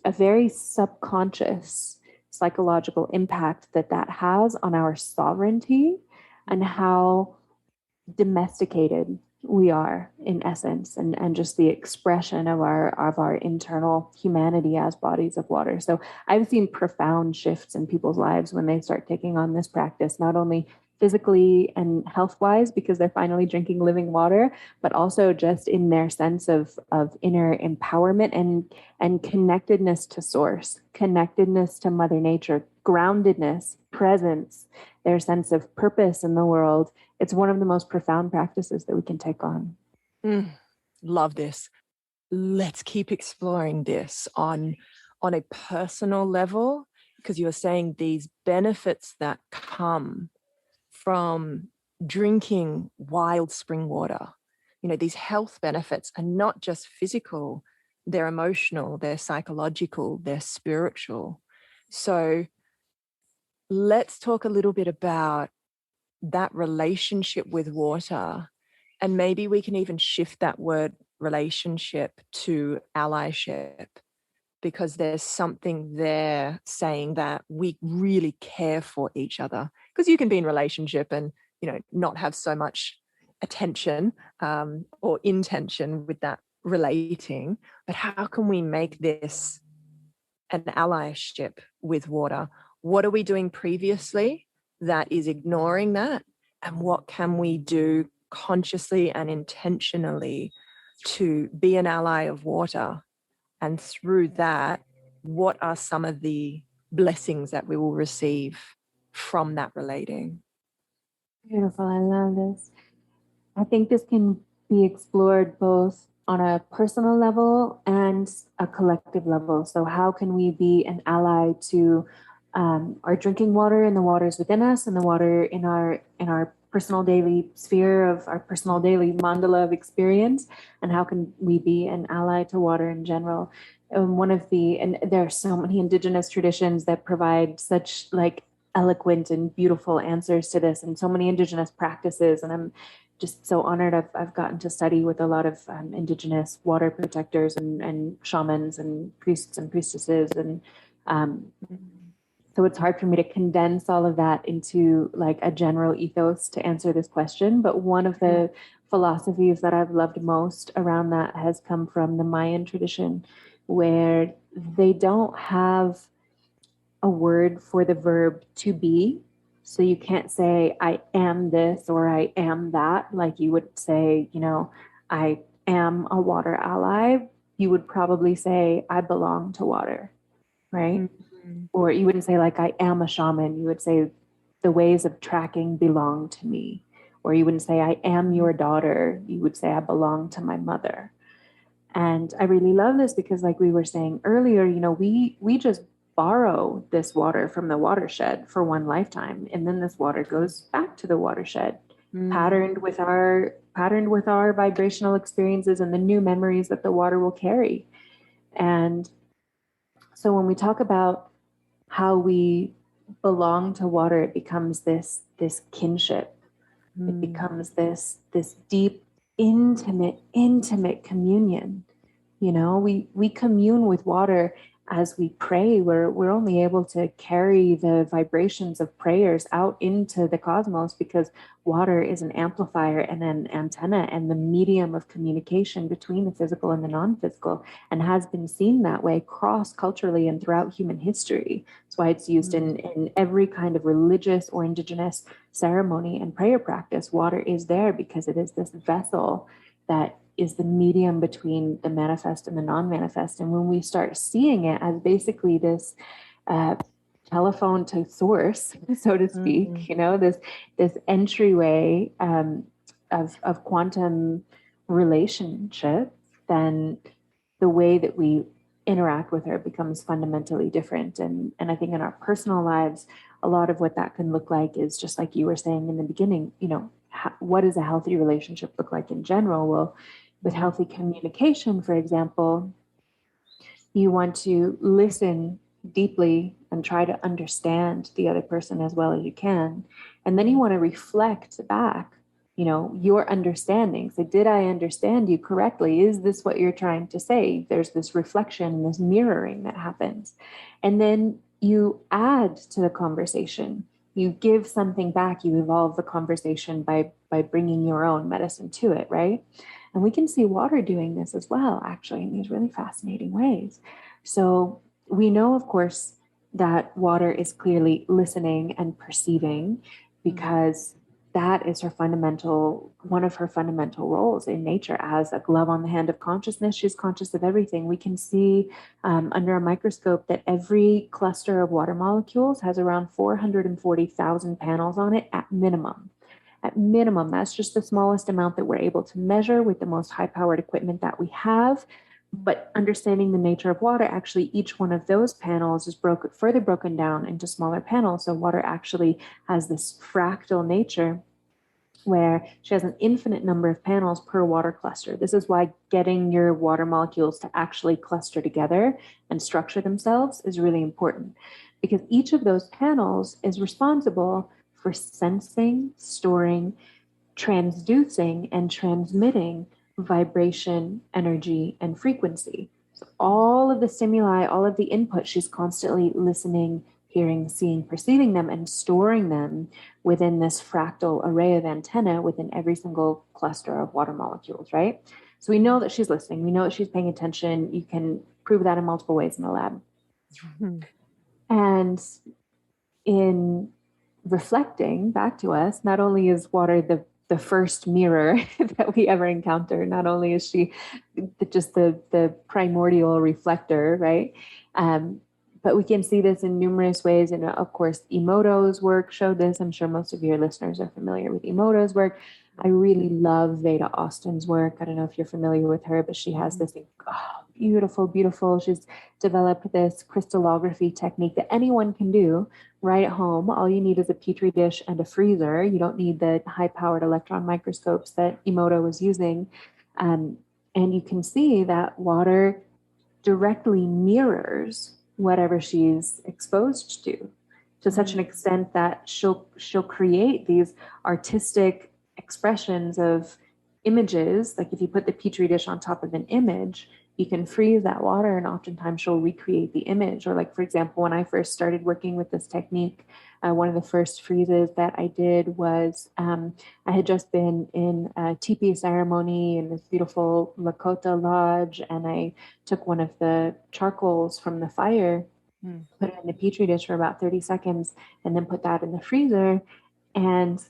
a very subconscious psychological impact that has on our sovereignty and how domesticated we are in essence, and just the expression of our internal humanity as bodies of water. So I've seen profound shifts in people's lives when they start taking on this practice, not only physically and health-wise, because they're finally drinking living water, but also just in their sense of inner empowerment and connectedness to source, connectedness to Mother Nature, groundedness, presence, their sense of purpose in the world. It's one of the most profound practices that we can take on. Love this. Let's keep exploring this on a personal level, because you were saying these benefits that come from drinking wild spring water. These health benefits are not just physical, they're emotional, they're psychological, they're spiritual. So let's talk a little bit about that relationship with water, and maybe we can even shift that word relationship to allyship. because there's something there saying that we really care for each other. Because you can be in relationship and, not have so much attention or intention with that relating, but how can we make this an allyship with water? What are we doing previously that is ignoring that? And what can we do consciously and intentionally to be an ally of water? And through that, what are some of the blessings that we will receive from that relating? Beautiful. I love this. I think this can be explored both on a personal level and a collective level. So how can we be an ally to our drinking water and the waters within us and the water in our personal daily sphere of our personal daily mandala of experience? And how can we be an ally to water in general? And there are so many indigenous traditions that provide such like eloquent and beautiful answers to this, and so many indigenous practices. And I'm just so honored. I've gotten to study with a lot of indigenous water protectors and shamans and priests and priestesses. And so it's hard for me to condense all of that into like a general ethos to answer this question. But one of the philosophies that I've loved most around that has come from the Mayan tradition, where they don't have a word for the verb to be. So you can't say, I am this or I am that. Like you would say, I am a water ally. You would probably say, I belong to water, right? Mm-hmm. Or you wouldn't say like, I am a shaman. You would say, the ways of tracking belong to me. Or you wouldn't say, I am your daughter. You would say, I belong to my mother. And I really love this because like we were saying earlier, we just borrow this water from the watershed for one lifetime. And then this water goes back to the watershed, patterned with our vibrational experiences and the new memories that the water will carry. And so when we talk about how we belong to water, it becomes this kinship. It becomes this deep, intimate communion. We commune with water as we pray. We're only able to carry the vibrations of prayers out into the cosmos because water is an amplifier and an antenna and the medium of communication between the physical and the non-physical, and has been seen that way cross-culturally and throughout human history. That's why it's used in every kind of religious or indigenous ceremony and prayer practice. Water is there because it is this vessel that is the medium between the manifest and the non-manifest. And when we start seeing it as basically this telephone to source, so to speak, this entryway of quantum relationship, then the way that we interact with her becomes fundamentally different. And I think in our personal lives, a lot of what that can look like is just like you were saying in the beginning, what does a healthy relationship look like in general? Well, with healthy communication, for example, you want to listen deeply and try to understand the other person as well as you can. And then you want to reflect back, your understanding. So did I understand you correctly? Is this what you're trying to say? There's this reflection, this mirroring that happens. And then you add to the conversation. You give something back. You evolve the conversation by bringing your own medicine to it, right? And we can see water doing this as well, actually, in these really fascinating ways. So we know, of course, that water is clearly listening and perceiving because that is one of her fundamental roles in nature. As a glove on the hand of consciousness, she's conscious of everything. We can see under a microscope that every cluster of water molecules has around 440,000 panels on it at minimum. At minimum, that's just the smallest amount that we're able to measure with the most high-powered equipment that we have. But understanding the nature of water, actually, each one of those panels is further broken down into smaller panels. So water actually has this fractal nature where she has an infinite number of panels per water cluster. This is why getting your water molecules to actually cluster together and structure themselves is really important, because each of those panels is responsible for sensing, storing, transducing, and transmitting vibration, energy, and frequency. All of the stimuli, all of the input, she's constantly listening, hearing, seeing, perceiving them, and storing them within this fractal array of antennae within every single cluster of water molecules, right? So we know that she's listening. We know that she's paying attention. You can prove that in multiple ways in the lab. And in reflecting back to us, not only is water the first mirror that we ever encounter, not only is she just the primordial reflector, right? But we can see this in numerous ways. And of course, Emoto's work showed this. I'm sure most of your listeners are familiar with Emoto's work. I really love Veda Austin's work. I don't know if you're familiar with her, but she has this beautiful, beautiful. She's developed this crystallography technique that anyone can do right at home. All you need is a petri dish and a freezer. You don't need the high-powered electron microscopes that Emoto was using. And you can see that water directly mirrors whatever she's exposed to such an extent that she'll create these artistic expressions of images. Like if you put the petri dish on top of an image, you can freeze that water and oftentimes she'll recreate the image. Or like, for example, when I first started working with this technique, one of the first freezes that I did was I had just been in a teepee ceremony in this beautiful Lakota lodge, and I took one of the charcoals from the fire, put it in the petri dish for about 30 seconds, and then put that in the freezer. And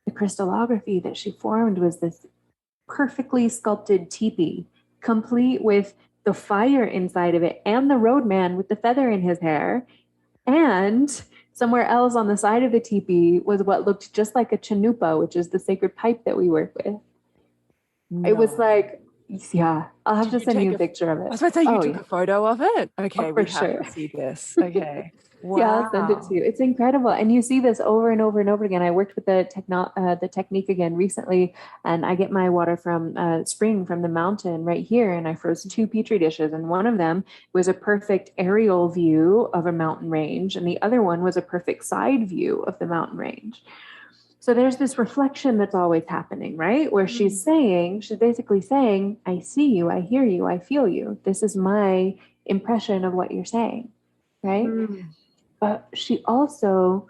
the crystallography that she formed was this perfectly sculpted teepee, complete with the fire inside of it and the roadman with the feather in his hair. And somewhere else on the side of the teepee was what looked just like a chanupa, which is the sacred pipe that we work with. No. It was like, yeah, I'll have to send you a picture of it. I was about to say, you took a photo of it? Okay, we have to see this. Okay. Wow. Yeah, I'll send it to you. It's incredible. And you see this over and over and over again. I worked with the technique again recently, and I get my water from spring from the mountain right here. And I froze 2 petri dishes, and one of them was a perfect aerial view of a mountain range, and the other one was a perfect side view of the mountain range. So there's this reflection that's always happening, right? Where she's basically saying, I see you, I hear you, I feel you. This is my impression of what you're saying, right? But she also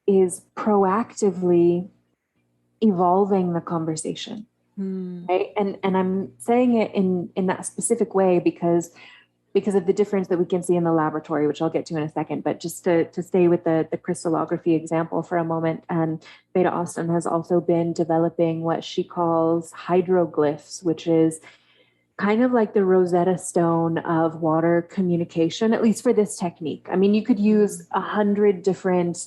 is proactively evolving the conversation, right? And I'm saying it in that specific way because of the difference that we can see in the laboratory, which I'll get to in a second. But just to stay with the crystallography example for a moment, Veda Austin has also been developing what she calls hydroglyphs, which is kind of like the Rosetta Stone of water communication, at least for this technique. I mean, you could use 100 different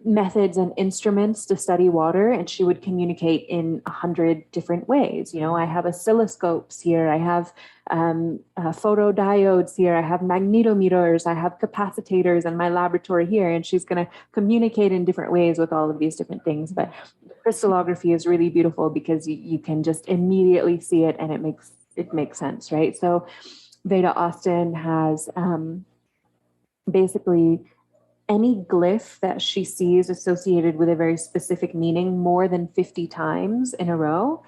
methods and instruments to study water, and she would communicate in 100 different ways. You know, I have oscilloscopes here, I have photodiodes here, I have magnetometers, I have capacitors in my laboratory here, and she's going to communicate in different ways with all of these different things. But crystallography is really beautiful because you can just immediately see it, and it makes sense, right? So Veda Austin has basically any glyph that she sees associated with a very specific meaning more than 50 times in a row,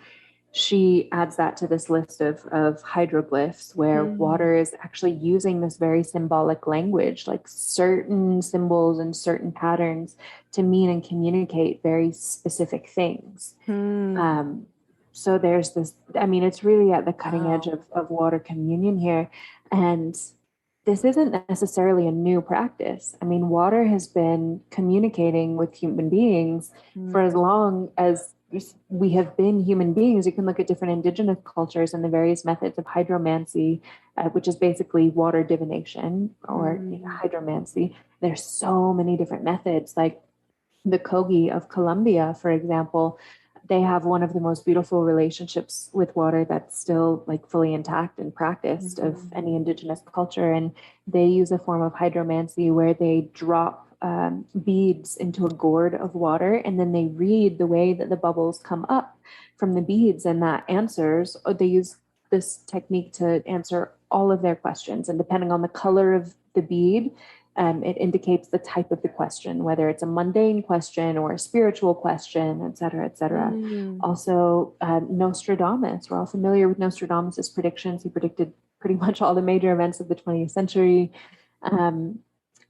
she adds that to this list of hydroglyphs where water is actually using this very symbolic language, like certain symbols and certain patterns to mean and communicate very specific things. So there's this, I mean, it's really at the cutting edge of water communion here. And this isn't necessarily a new practice. I mean, water has been communicating with human beings for as long as we have been human beings. You can look at different indigenous cultures and the various methods of hydromancy, which is basically water divination or hydromancy. There's so many different methods, like the Kogi of Colombia, for example. They have one of the most beautiful relationships with water that's still like fully intact and practiced of any indigenous culture. And they use a form of hydromancy where they drop beads into a gourd of water, and then they read the way that the bubbles come up from the beads, and that answers, or they use this technique to answer all of their questions. And depending on the color of the bead, It indicates the type of the question, whether it's a mundane question or a spiritual question, et cetera, et cetera. Also, Nostradamus. We're all familiar with Nostradamus's predictions. He predicted pretty much all the major events of the 20th century.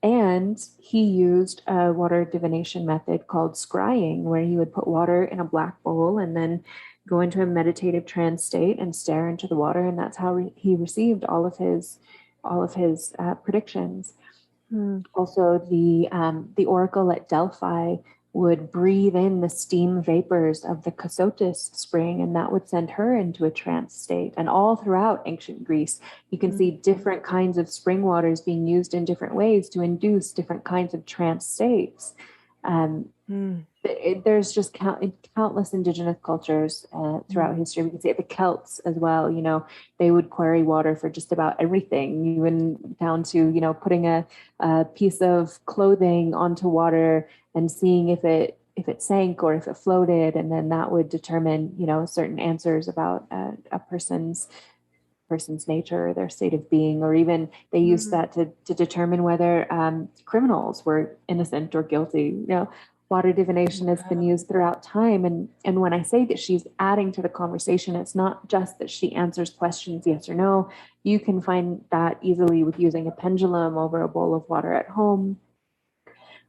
And he used a water divination method called scrying, where he would put water in a black bowl and then go into a meditative trance state and stare into the water. And that's how he received all of his predictions. Also, the oracle at Delphi would breathe in the steam vapors of the Chrysotis spring, and that would send her into a trance state. And all throughout ancient Greece, you can see different kinds of spring waters being used in different ways to induce different kinds of trance states. There's just countless indigenous cultures throughout history. We can see the Celts as well. They would query water for just about everything, even down to putting a piece of clothing onto water and seeing if it sank or if it floated, and then that would determine certain answers about a person's nature or their state of being, or even they used that to determine whether criminals were innocent or guilty. Water divination has been used throughout time. And when I say that she's adding to the conversation, it's not just that she answers questions yes or no. You can find that easily with using a pendulum over a bowl of water at home.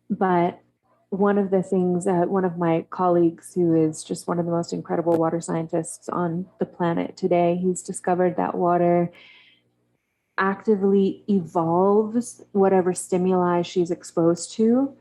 But one of the things, one of my colleagues, who is just one of the most incredible water scientists on the planet today, he's discovered that water actively evolves whatever stimuli she's exposed to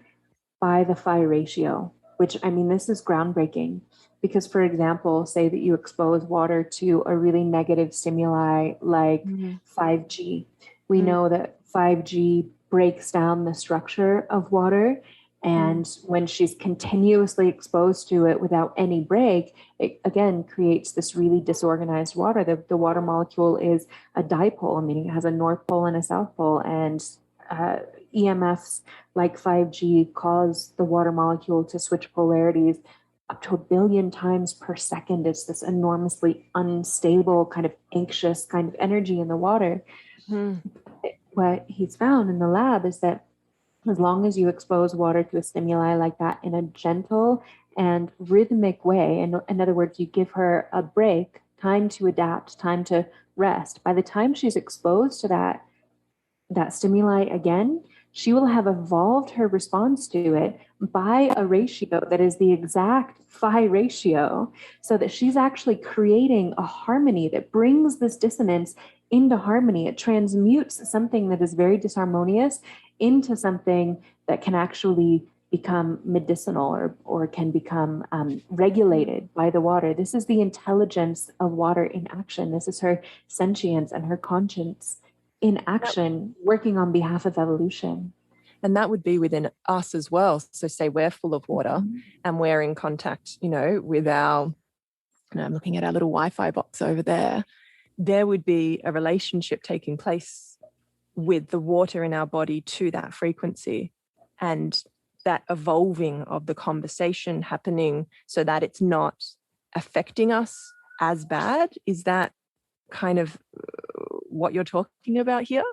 by the phi ratio, which, this is groundbreaking. Because, for example, say that you expose water to a really negative stimuli like 5G. We know that 5G breaks down the structure of water. And when she's continuously exposed to it without any break, it again creates this really disorganized water. The water molecule is a dipole, meaning it has a north pole and a south pole. And EMFs like 5G cause the water molecule to switch polarities up to 1 billion times per second. It's this enormously unstable, kind of anxious kind of energy in the water. What he's found in the lab is that as long as you expose water to a stimuli like that in a gentle and rhythmic way, and in other words, you give her a break, time to adapt, time to rest, by the time she's exposed to that stimuli again, she will have evolved her response to it by a ratio that is the exact phi ratio, so that she's actually creating a harmony that brings this dissonance into harmony. It transmutes something that is very disharmonious into something that can actually become medicinal or can become regulated by the water. This is the intelligence of water in action. This is her sentience and her conscience in action, working on behalf of evolution. And that would be within us as well. So say we're full of water and we're in contact, with our, I'm looking at our little Wi-Fi box over there. There would be a relationship taking place with the water in our body to that frequency, and that evolving of the conversation happening so that it's not affecting us as bad. Is that kind of what you're talking about here?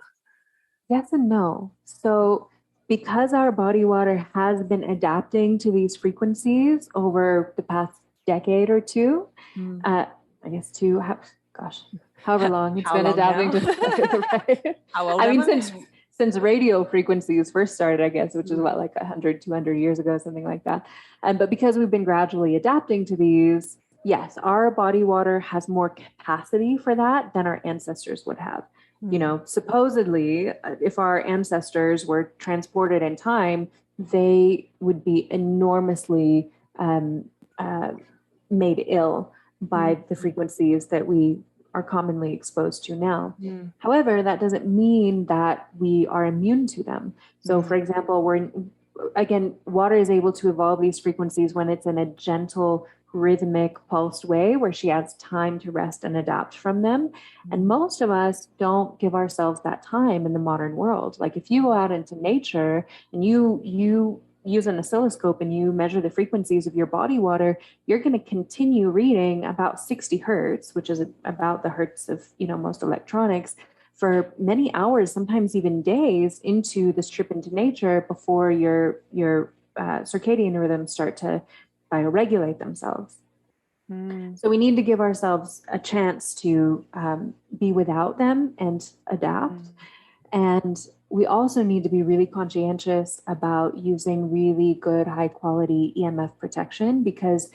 Yes and no. So because our body water has been adapting to these frequencies over the past decade or two, however long it's been adapting to, right? How old since radio frequencies first started, I guess, which is what, like 100, 200 years ago, something like that. But because we've been gradually adapting to these, yes, our body water has more capacity for that than our ancestors would have. Supposedly, if our ancestors were transported in time, they would be enormously made ill by the frequencies that we are commonly exposed to now. However, that doesn't mean that we are immune to them. So, for example, water is able to evolve these frequencies when it's in a gentle, rhythmic, pulsed way where she has time to rest and adapt from them. And most of us don't give ourselves that time in the modern world. Like if you go out into nature and you use an oscilloscope and you measure the frequencies of your body water, you're going to continue reading about 60 hertz, which is about the hertz of, most electronics, for many hours, sometimes even days, into this trip into nature before your circadian rhythms start to bioregulate themselves. So we need to give ourselves a chance to be without them and adapt. And we also need to be really conscientious about using really good, high quality EMF protection, because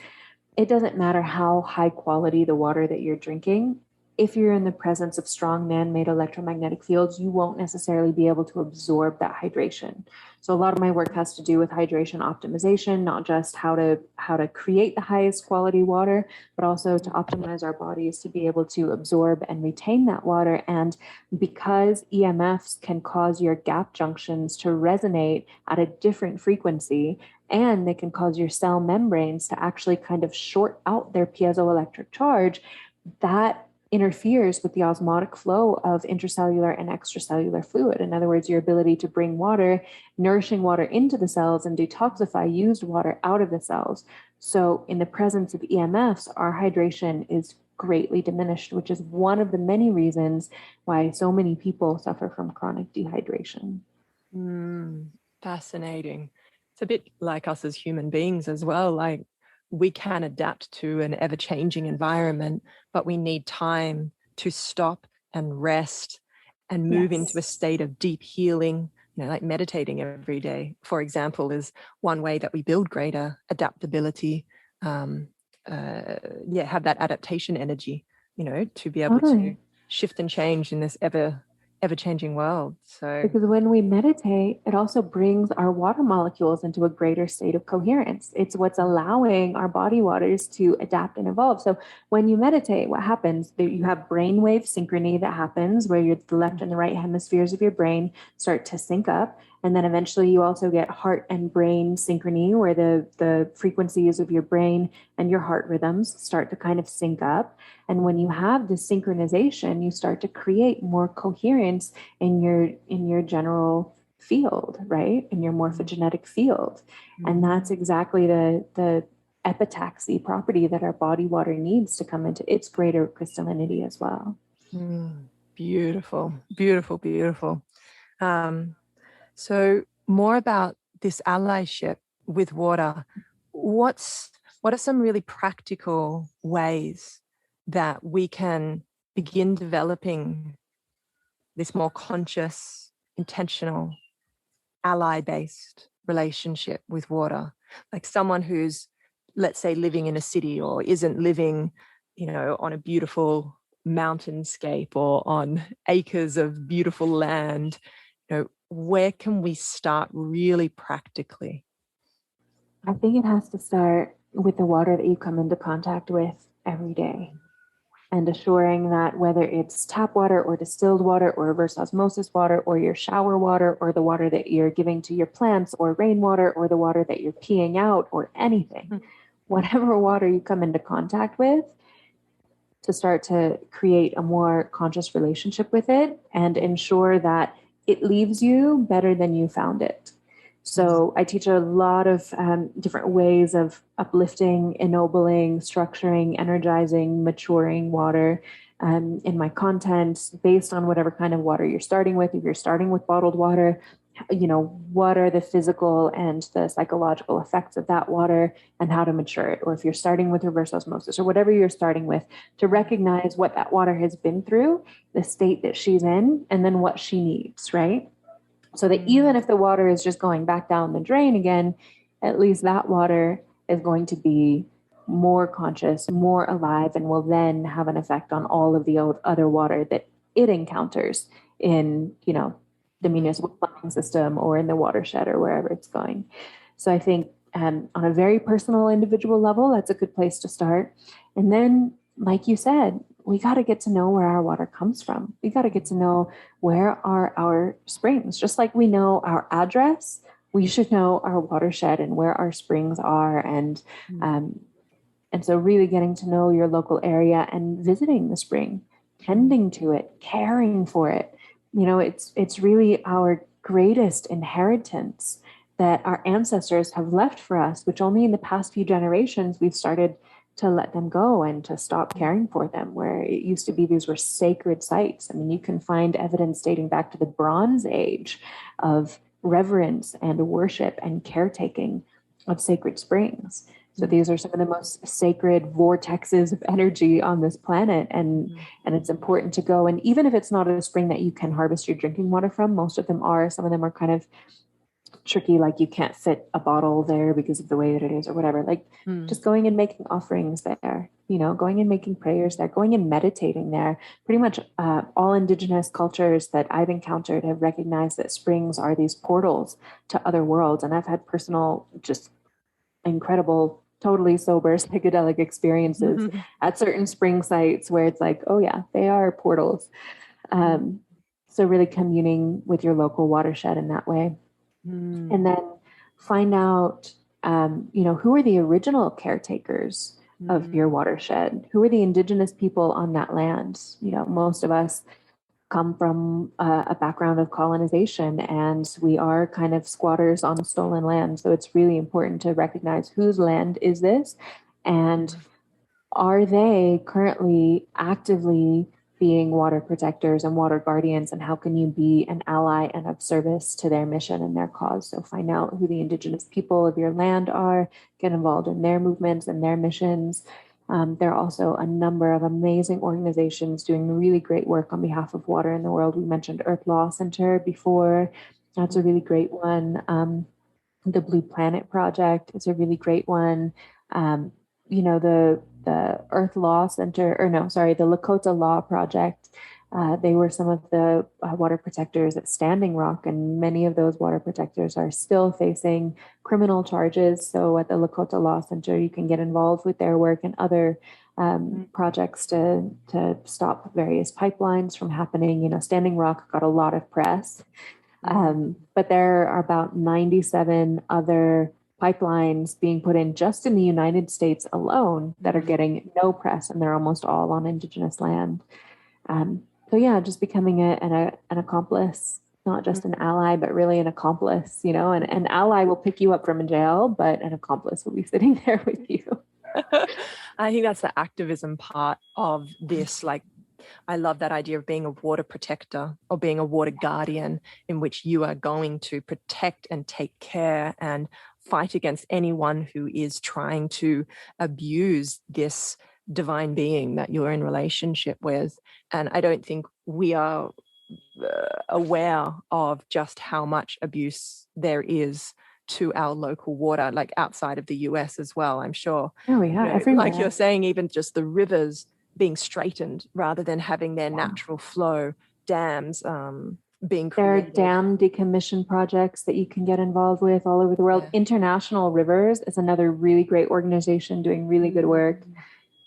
it doesn't matter how high quality the water that you're drinking. If you're in the presence of strong man-made electromagnetic fields, you won't necessarily be able to absorb that hydration. So a lot of my work has to do with hydration optimization, not just how to create the highest quality water, but also to optimize our bodies to be able to absorb and retain that water. And because EMFs can cause your gap junctions to resonate at a different frequency, and they can cause your cell membranes to actually kind of short out their piezoelectric charge, that interferes with the osmotic flow of intracellular and extracellular fluid. In other words, your ability to bring water, nourishing water into the cells and detoxify used water out of the cells. So in the presence of EMFs, our hydration is greatly diminished, which is one of the many reasons why so many people suffer from chronic dehydration. Fascinating. It's a bit like us as human beings as well. Like, we can adapt to an ever-changing environment, but we need time to stop and rest and move into a state of deep healing. Like meditating every day, for example, is one way that we build greater adaptability, have that adaptation energy, to be able to shift and change in this ever-changing world. So because when we meditate, it also brings our water molecules into a greater state of coherence. It's what's allowing our body waters to adapt and evolve. So when you meditate, what happens? You have brainwave synchrony that happens where the left and the right hemispheres of your brain start to sync up. And then eventually you also get heart and brain synchrony, where the frequencies of your brain and your heart rhythms start to kind of sync up. And when you have this synchronization, you start to create more coherence in your general field, right? In your morphogenetic field. And that's exactly the epitaxy property that our body water needs to come into its greater crystallinity as well. Beautiful, beautiful, beautiful. So more about this allyship with water. What are some really practical ways that we can begin developing this more conscious, intentional, ally-based relationship with water? Like someone who's, let's say, living in a city or isn't living, on a beautiful mountainscape or on acres of beautiful land, where can we start really practically? I think it has to start with the water that you come into contact with every day, and assuring that whether it's tap water or distilled water or reverse osmosis water or your shower water or the water that you're giving to your plants or rainwater or the water that you're peeing out or anything, whatever water you come into contact with, to start to create a more conscious relationship with it and ensure that it leaves you better than you found it. So I teach a lot of different ways of uplifting, ennobling, structuring, energizing, maturing water in my content based on whatever kind of water you're starting with. If you're starting with bottled water, what are the physical and the psychological effects of that water and how to mature it? Or if you're starting with reverse osmosis or whatever you're starting with, to recognize what that water has been through, the state that she's in, and then what she needs, right? So that even if the water is just going back down the drain again, at least that water is going to be more conscious, more alive, and will then have an effect on all of the other water that it encounters in, the municipal plumbing system or in the watershed or wherever it's going. So I think on a very personal, individual level, that's a good place to start. And then, like you said, we got to get to know where our water comes from. We got to get to know where are our springs. Just like we know our address, we should know our watershed and where our springs are. And so really getting to know your local area and visiting the spring, tending to it, caring for it. It's really our greatest inheritance that our ancestors have left for us, which only in the past few generations we've started to let them go and to stop caring for them, where it used to be these were sacred sites. I mean, you can find evidence dating back to the Bronze Age of reverence and worship and caretaking of sacred springs. So these are some of the most sacred vortexes of energy on this planet. And it's important to go. And even if it's not a spring that you can harvest your drinking water from, most of them are. Some of them are kind of tricky, like you can't fit a bottle there because of the way that it is or whatever. Like just going and making offerings there, going and making prayers there, going and meditating there. Pretty much all Indigenous cultures that I've encountered have recognized that springs are these portals to other worlds. And I've had personal, just incredible, totally sober psychedelic experiences at certain spring sites where it's like, oh yeah, they are portals. So really communing with your local watershed in that way. And then find out, who are the original caretakers of your watershed? Who are the Indigenous people on that land? Most of us come from a background of colonization, and we are kind of squatters on stolen land. So it's really important to recognize whose land is this, and are they currently actively being water protectors and water guardians, and how can you be an ally and of service to their mission and their cause? So find out who the Indigenous people of your land are, get involved in their movements and their missions. There are also a number of amazing organizations doing really great work on behalf of water in the world. We mentioned Earth Law Center before. That's a really great one. The Blue Planet Project is a really great one. The Earth Law Center, the Lakota Law Project. They were some of the water protectors at Standing Rock, and many of those water protectors are still facing criminal charges. So at the Lakota Law Center, you can get involved with their work and other projects to stop various pipelines from happening. Standing Rock got a lot of press, but there are about 97 other pipelines being put in just in the United States alone that are getting no press, and they're almost all on Indigenous land. So yeah, just becoming an accomplice, not just an ally, but really an accomplice. An ally will pick you up from a jail, but an accomplice will be sitting there with you. I think that's the activism part of this. Like, I love that idea of being a water protector or being a water guardian, in which you are going to protect and take care and fight against anyone who is trying to abuse this divine being that you're in relationship with. And I don't think we are aware of just how much abuse there is to our local water, like outside of the US as well, I'm sure. Oh yeah, everywhere. Like you're saying, even just the rivers being straightened rather than having their natural flow, dams being created. There are dam decommission projects that you can get involved with all over the world. Yeah. International Rivers is another really great organization doing really good work.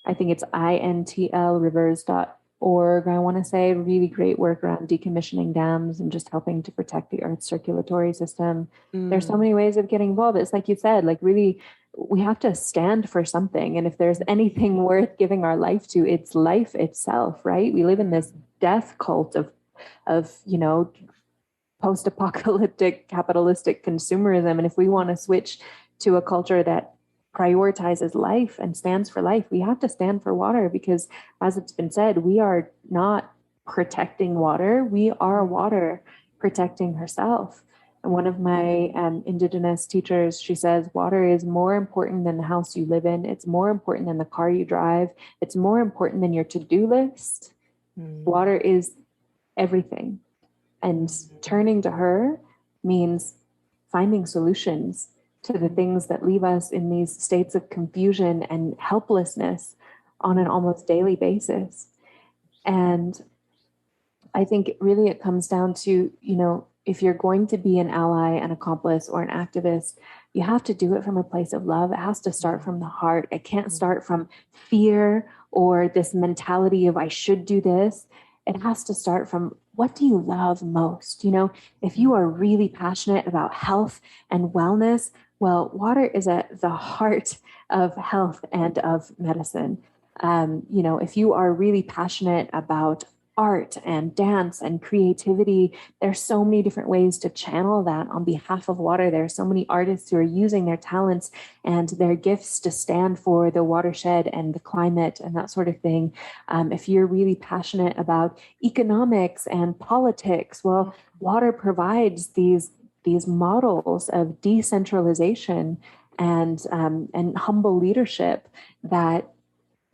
I think it's intlrivers.org. I want to say really great work around decommissioning dams and just helping to protect the Earth's circulatory system. There's so many ways of getting involved. It's like you said, like really, we have to stand for something. And if there's anything worth giving our life to, it's life itself, right? We live in this death cult of post-apocalyptic capitalistic consumerism. And if we want to switch to a culture that prioritizes life and stands for life, we have to stand for water, because as it's been said, we are not protecting water. We are water protecting herself. And one of my Indigenous teachers, she says, water is more important than the house you live in. It's more important than the car you drive. It's more important than your to-do list. Water is everything. And turning to her means finding solutions to the things that leave us in these states of confusion and helplessness on an almost daily basis. And I think really it comes down to, if you're going to be an ally, an accomplice, or an activist, you have to do it from a place of love. It has to start from the heart. It can't start from fear or this mentality of I should do this. It has to start from, what do you love most? If you are really passionate about health and wellness, well, water is at the heart of health and of medicine. If you are really passionate about art and dance and creativity. There's so many different ways to channel that on behalf of water. There are so many artists who are using their talents and their gifts to stand for the watershed and the climate and that sort of thing. If you're really passionate about economics and politics, well, water provides these models of decentralization and humble leadership that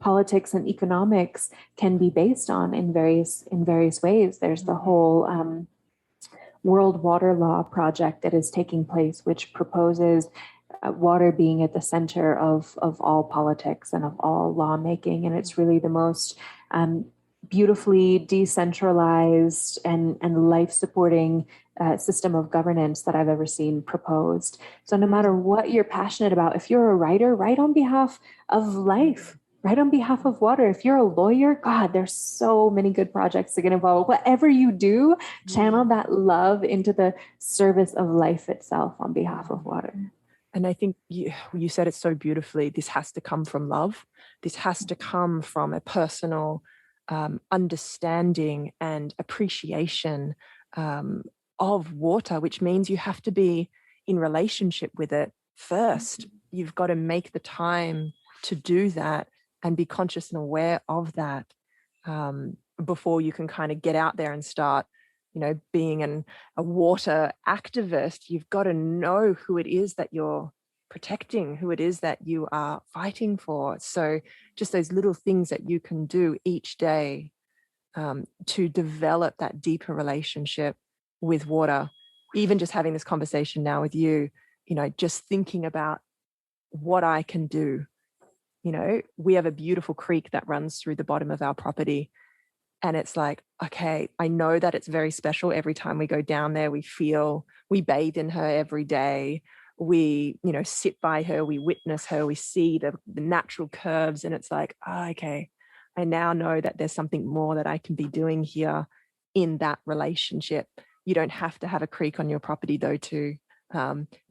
politics and economics can be based on in various ways. There's the whole World Water Law project that is taking place, which proposes water being at the center of all politics and of all lawmaking, and it's really the most beautifully decentralized and life-supporting system of governance that I've ever seen proposed. So no matter what you're passionate about, if you're a writer, write on behalf of life. Right on behalf of water. If you're a lawyer, God, there's so many good projects that get involved. Whatever you do, channel that love into the service of life itself on behalf of water. And I think you said it so beautifully. This has to come from love. This has to come from a personal understanding and appreciation of water, which means you have to be in relationship with it first. You've got to make the time to do that and be conscious and aware of that before you can kind of get out there and start, being a water activist. You've got to know who it is that you're protecting, who it is that you are fighting for. So just those little things that you can do each day to develop that deeper relationship with water. Even just having this conversation now with you, just thinking about what I can do. We have a beautiful creek that runs through the bottom of our property. And it's like, okay, I know that it's very special. Every time we go down there, we bathe in her every day. We, sit by her, we witness her, we see the natural curves. And it's like, okay, I now know that there's something more that I can be doing here in that relationship. You don't have to have a creek on your property though to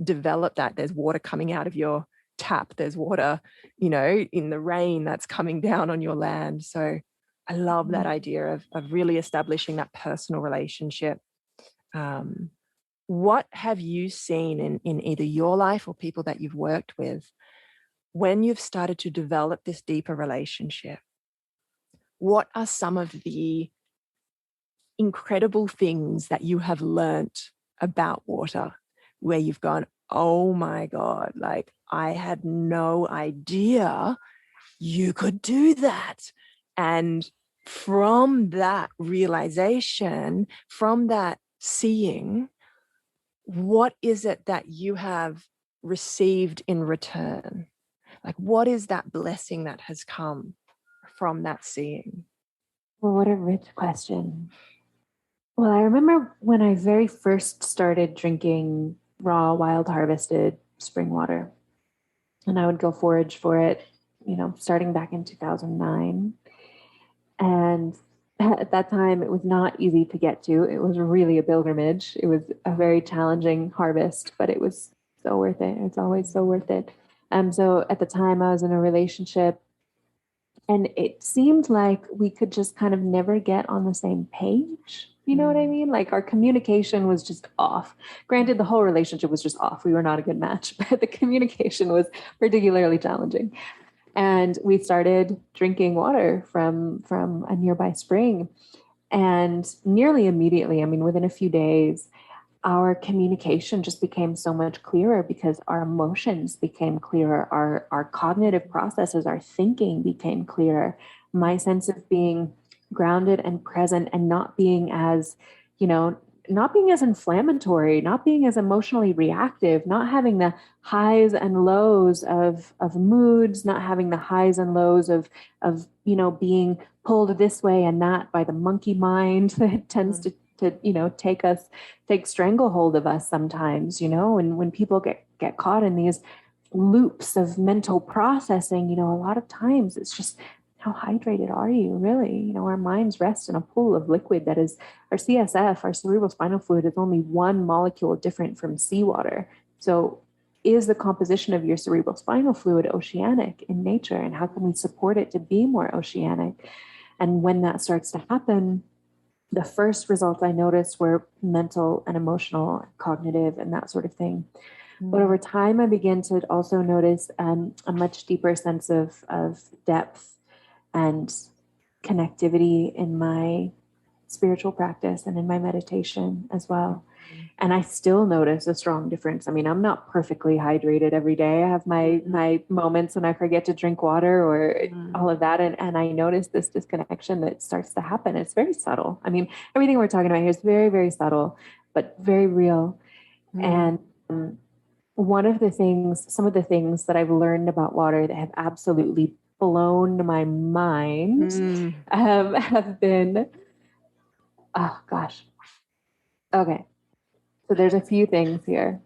develop that. There's water coming out of your tap, there's water, in the rain that's coming down on your land. So I love that idea of really establishing that personal relationship. What have you seen in either your life or people that you've worked with when you've started to develop this deeper relationship? What are some of the incredible things that you have learnt about water where you've gone, oh my God, like I had no idea you could do that. And from that realization, from that seeing, what is it that you have received in return? Like, what is that blessing that has come from that seeing? Well, what a rich question. Well, I remember when I very first started drinking raw, wild harvested spring water, and I would go forage for it, starting back in 2009. And at that time, it was not easy to get to. It was really a pilgrimage. It was a very challenging harvest, but it was so worth it. It's always so worth it. So at the time, I was in a relationship, and it seemed like we could just kind of never get on the same page. You know what I mean? Like our communication was just off. Granted, the whole relationship was just off. We were not a good match, but the communication was particularly challenging. And we started drinking water from a nearby spring. And nearly immediately, within a few days, our communication just became so much clearer because our emotions became clearer. Our cognitive processes, our thinking became clearer. My sense of being grounded and present and not being as inflammatory, not being as emotionally reactive, not having the highs and lows of moods, not having the highs and lows of being pulled this way and that by the monkey mind that tends to take stranglehold of us sometimes, and when people get caught in these loops of mental processing, a lot of times it's just, how hydrated are you really? Our minds rest in a pool of liquid that is our CSF, our cerebral spinal fluid, is only one molecule different from seawater. So is the composition of your cerebral spinal fluid oceanic in nature? And how can we support it to be more oceanic? And when that starts to happen, the first results I noticed were mental and emotional, cognitive, and that sort of thing. But over time, I began to also notice a much deeper sense of depth and connectivity in my spiritual practice and in my meditation as well. And I still notice a strong difference. I mean, I'm not perfectly hydrated every day. I have my moments when I forget to drink water or all of that. And I notice this disconnection that starts to happen. It's very subtle. I mean, everything we're talking about here is very, very subtle, but very real. And some of the things that I've learned about water that have absolutely blown my mind have been, oh gosh. Okay. So there's a few things here,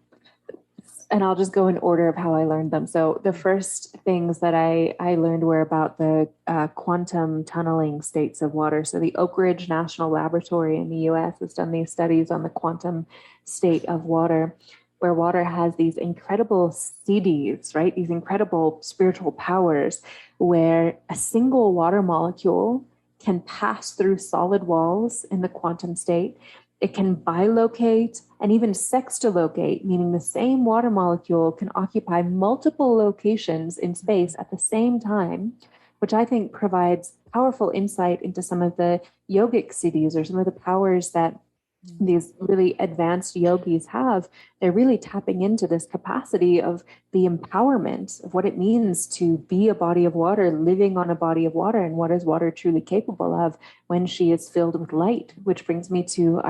and I'll just go in order of how I learned them. So the first things that I learned were about the quantum tunneling states of water. So the Oak Ridge National Laboratory in the US has done these studies on the quantum state of water, where water has these incredible CDs, right? These incredible spiritual powers where a single water molecule can pass through solid walls in the quantum state. It can bilocate and even sextilocate, meaning the same water molecule can occupy multiple locations in space at the same time, which I think provides powerful insight into some of the yogic siddhis or some of the powers that these really advanced yogis have. They're really tapping into this capacity of the empowerment of what it means to be a body of water, living on a body of water, and what is water truly capable of when she is filled with light. Which brings me to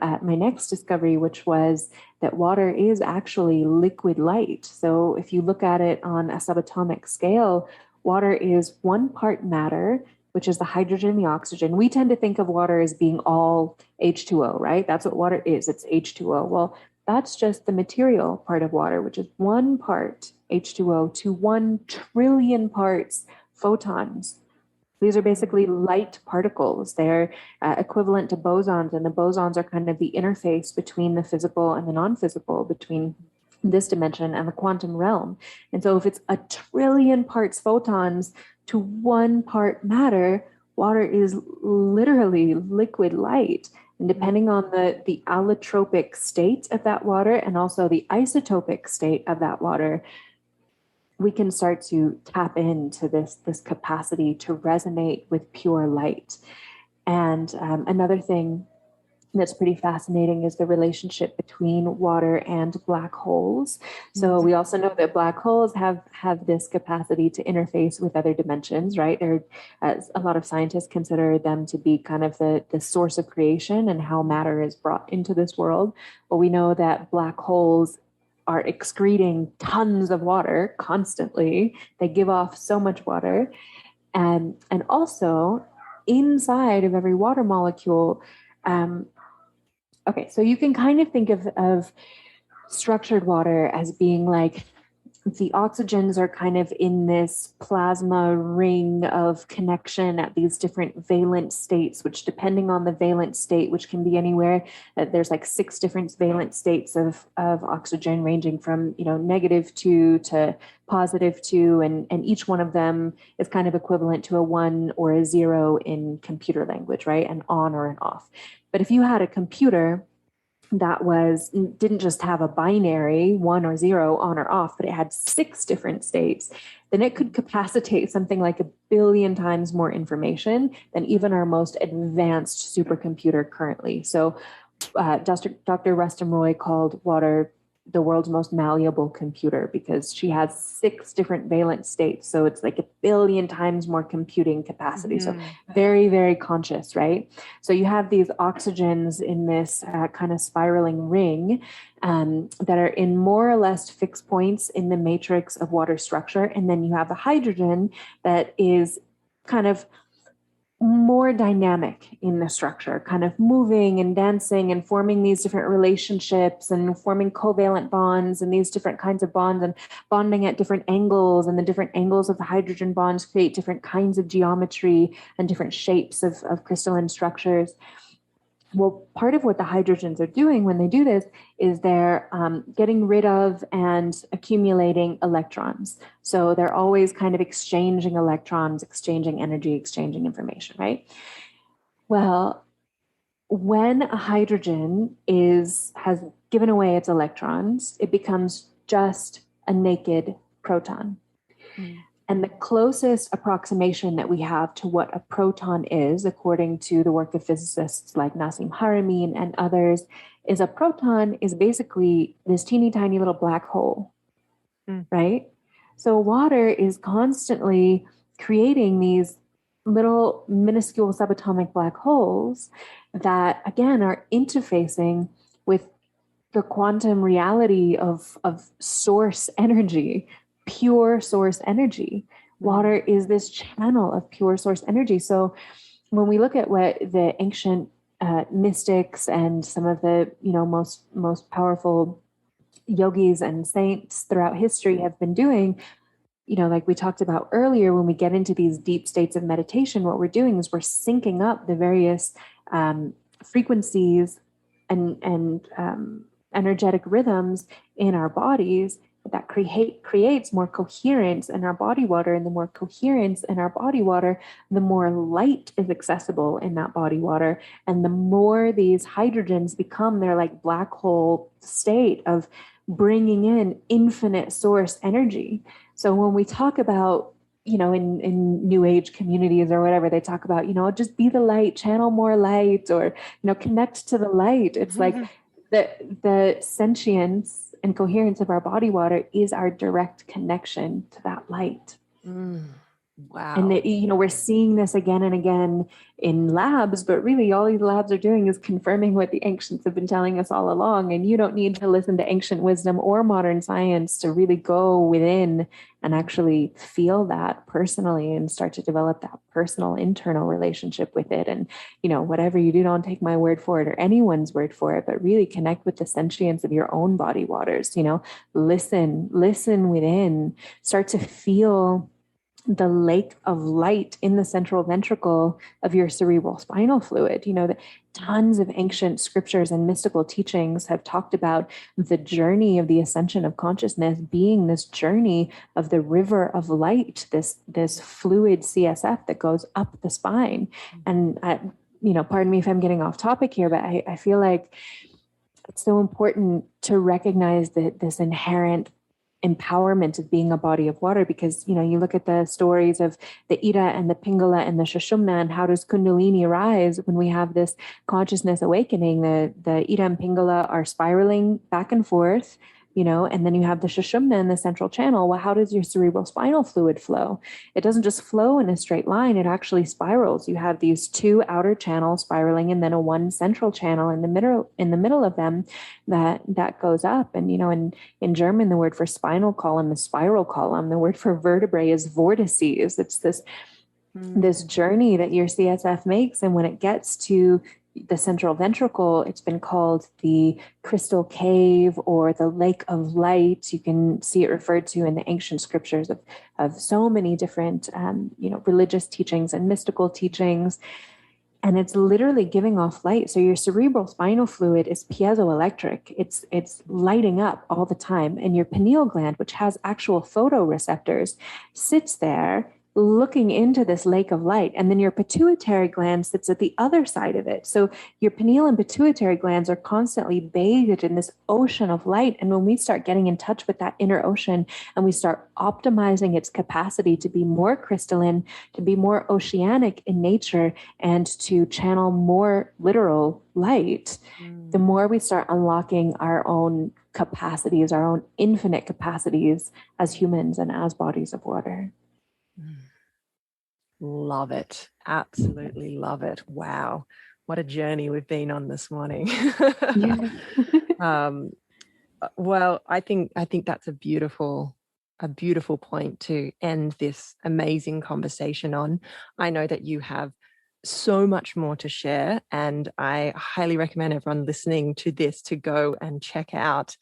my next discovery, which was that water is actually liquid light. So if you look at it on a subatomic scale, water is 1 part matter, which is the hydrogen and the oxygen. We tend to think of water as being all H2O, right? That's what water is. It's H2O. Well, that's just the material part of water, which is 1 part H2O to 1 trillion parts photons. These are basically light particles. They're equivalent to bosons, and the bosons are kind of the interface between the physical and the non-physical, between this dimension and the quantum realm. And so if it's 1 trillion parts photons to 1 part matter, water is literally liquid light. And depending on the allotropic state of that water and also the isotopic state of that water, we can start to tap into this capacity to resonate with pure light. And another thing that's pretty fascinating is the relationship between water and black holes. So we also know that black holes have this capacity to interface with other dimensions, right? As a lot of scientists consider them to be kind of the source of creation and how matter is brought into this world. But we know that black holes are excreting tons of water constantly. They give off so much water. And also inside of every water molecule, okay, so you can kind of think of structured water as being like the oxygens are kind of in this plasma ring of connection at these different valent states, which depending on the valent state, which can be anywhere, there's like 6 different valent states of oxygen ranging from, -2 to +2. And each one of them is kind of equivalent to a 1 or a 0 in computer language, right? An on or an off. But if you had a computer that didn't just have a binary 1 or 0 on or off, but it had 6 different states, then it could capacitate something like 1 billion times more information than even our most advanced supercomputer currently. So Dr. Rustum Roy called water the world's most malleable computer because she has 6 different valent states. So it's like 1 billion times more computing capacity. So very, very conscious, right? So you have these oxygens in this kind of spiraling ring that are in more or less fixed points in the matrix of water structure. And then you have the hydrogen that is kind of more dynamic in the structure, kind of moving and dancing and forming these different relationships and forming covalent bonds and these different kinds of bonds and bonding at different angles. And the different angles of the hydrogen bonds create different kinds of geometry and different shapes of crystalline structures. Well, part of what the hydrogens are doing when they do this is they're getting rid of and accumulating electrons. So they're always kind of exchanging electrons, exchanging energy, exchanging information, right? Well, when a hydrogen has given away its electrons, it becomes just a naked proton. Mm. And the closest approximation that we have to what a proton is, according to the work of physicists like Nassim Haramein and others, is a proton is basically this teeny tiny little black hole, right? So water is constantly creating these little minuscule subatomic black holes that, again, are interfacing with the quantum reality of source energy, pure source energy. Water is this channel of pure source energy. So when we look at what the ancient mystics and some of the most powerful yogis and saints throughout history have been doing, like we talked about earlier, when we get into these deep states of meditation, what we're doing is we're syncing up the various frequencies and energetic rhythms in our bodies that creates more coherence in our body water. And the more coherence in our body water, the more light is accessible in that body water. And the more these hydrogens become their like black hole state of bringing in infinite source energy. So when we talk about, in new age communities or whatever, they talk about, just be the light, channel more light, or, connect to the light. It's like the sentience and coherence of our body water is our direct connection to that light. Wow. And that, we're seeing this again and again in labs, but really all these labs are doing is confirming what the ancients have been telling us all along. And you don't need to listen to ancient wisdom or modern science to really go within and actually feel that personally and start to develop that personal internal relationship with it. And, whatever you do, don't take my word for it or anyone's word for it, but really connect with the sentience of your own body waters. Listen within, start to feel the lake of light in the central ventricle of your cerebral spinal fluid. That tons of ancient scriptures and mystical teachings have talked about the journey of the ascension of consciousness being this journey of the river of light, this fluid CSF that goes up the spine. And pardon me if I'm getting off topic here, but I feel like it's so important to recognize that this inherent empowerment of being a body of water, because you look at the stories of the Ida and the Pingala and the Sushumna, and how does Kundalini rise when we have this consciousness awakening? The Ida and Pingala are spiraling back and forth, and then you have the Sushumna in the central channel. Well, how does your cerebral spinal fluid flow? It doesn't just flow in a straight line, it actually spirals. You have these two outer channels spiraling, and then a one central channel in the middle of them that goes up. And in German, the word for spinal column is spiral column. The word for vertebrae is vortices. It's this journey that your CSF makes. And when it gets to the central ventricle, it's been called the crystal cave or the lake of light. You can see it referred to in the ancient scriptures of so many different, religious teachings and mystical teachings. And it's literally giving off light. So your cerebral spinal fluid is piezoelectric. It's lighting up all the time. And your pineal gland, which has actual photoreceptors, sits there looking into this lake of light. And then your pituitary gland sits at the other side of it. So your pineal and pituitary glands are constantly bathed in this ocean of light. And when we start getting in touch with that inner ocean and we start optimizing its capacity to be more crystalline, to be more oceanic in nature, and to channel more literal light, the more we start unlocking our own capacities, our own infinite capacities as humans and as bodies of water. Love it. Absolutely love it. Wow. What a journey we've been on this morning. Well, I think that's a beautiful point to end this amazing conversation on. I know that you have so much more to share, and I highly recommend everyone listening to this to go and check out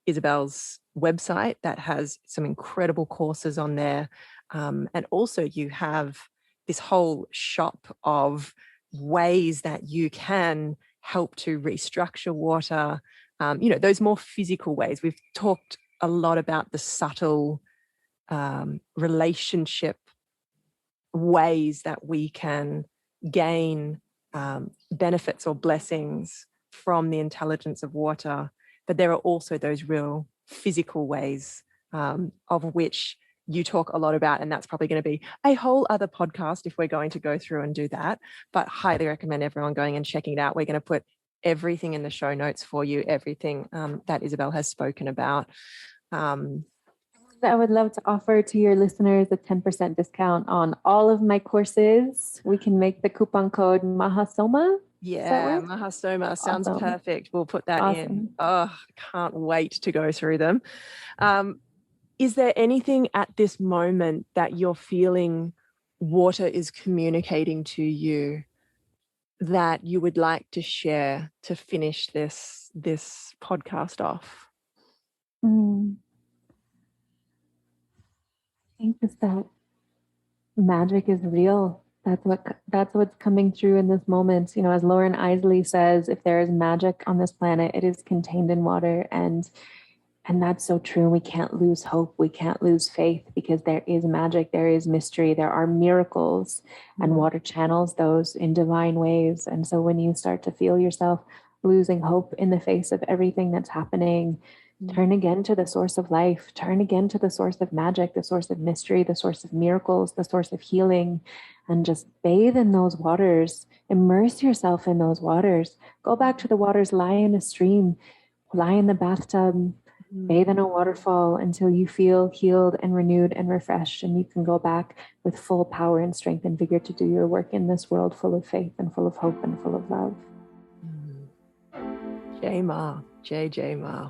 Isabel's website that has some incredible courses on there. And also you have this whole shop of ways that you can help to restructure water, those more physical ways. We've talked a lot about the subtle relationship ways that we can gain benefits or blessings from the intelligence of water, but there are also those real physical ways of which you talk a lot about, and that's probably going to be a whole other podcast if we're going to go through and do that, but highly recommend everyone going and checking it out. We're going to put everything in the show notes for you, everything that Isabel has spoken about. I would love to offer to your listeners a 10% discount on all of my courses. We can make the coupon code Mahasoma. Yeah, Mahasoma sounds awesome. Perfect. We'll put that in. Oh, can't wait to go through them. Is there anything at this moment that you're feeling water is communicating to you that you would like to share to finish this podcast off? I think it's that magic is real. That's what's coming through in this moment. You know, as Lauren Isley says, if there is magic on this planet, it is contained in water. And that's so true. We can't lose hope. We can't lose faith, because there is magic. There is mystery. There are miracles, and water channels those in divine ways. And so when you start to feel yourself losing hope in the face of everything that's happening, turn again to the source of life. Turn again to the source of magic, the source of mystery, the source of miracles, the source of healing, and just bathe in those waters. Immerse yourself in those waters. Go back to the waters, lie in a stream, lie in the bathtub, bathe in a waterfall until you feel healed and renewed and refreshed, and you can go back with full power and strength and vigor to do your work in this world full of faith and full of hope and full of love. Jai Ma, Jai Ma.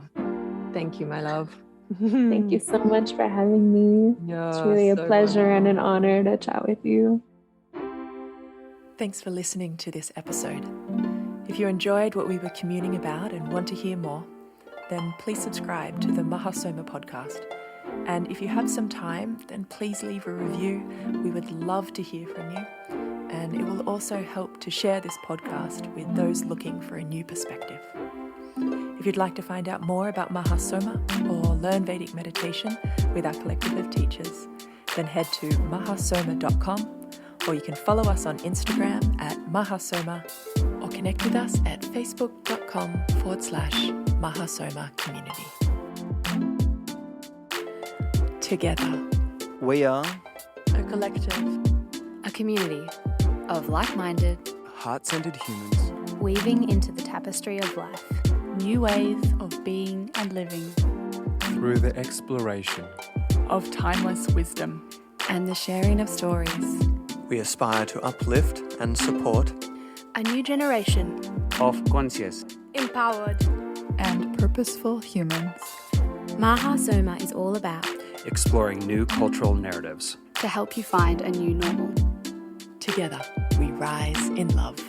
Thank you, my love. Thank you so much for having me. It's really a pleasure and an honor to chat with you. Thanks for listening to this episode. If you enjoyed what we were communing about and want to hear more, then please subscribe to the Mahasoma Podcast. And if you have some time, then please leave a review. We would love to hear from you. And it will also help to share this podcast with those looking for a new perspective. If you'd like to find out more about Mahasoma or learn Vedic meditation with our collective of teachers, then head to mahasoma.com, or you can follow us on Instagram at Mahasoma, or connect with us at facebook.com/Mahasoma community. Together, we are a collective, a community of like-minded, heart-centered humans weaving into the tapestry of life new ways of being and living through the exploration of timeless wisdom and the sharing of stories. We aspire to uplift and support a new generation of conscious, empowered, and purposeful humans. Mahasoma is all about exploring new cultural narratives to help you find a new normal. Together, we rise in love.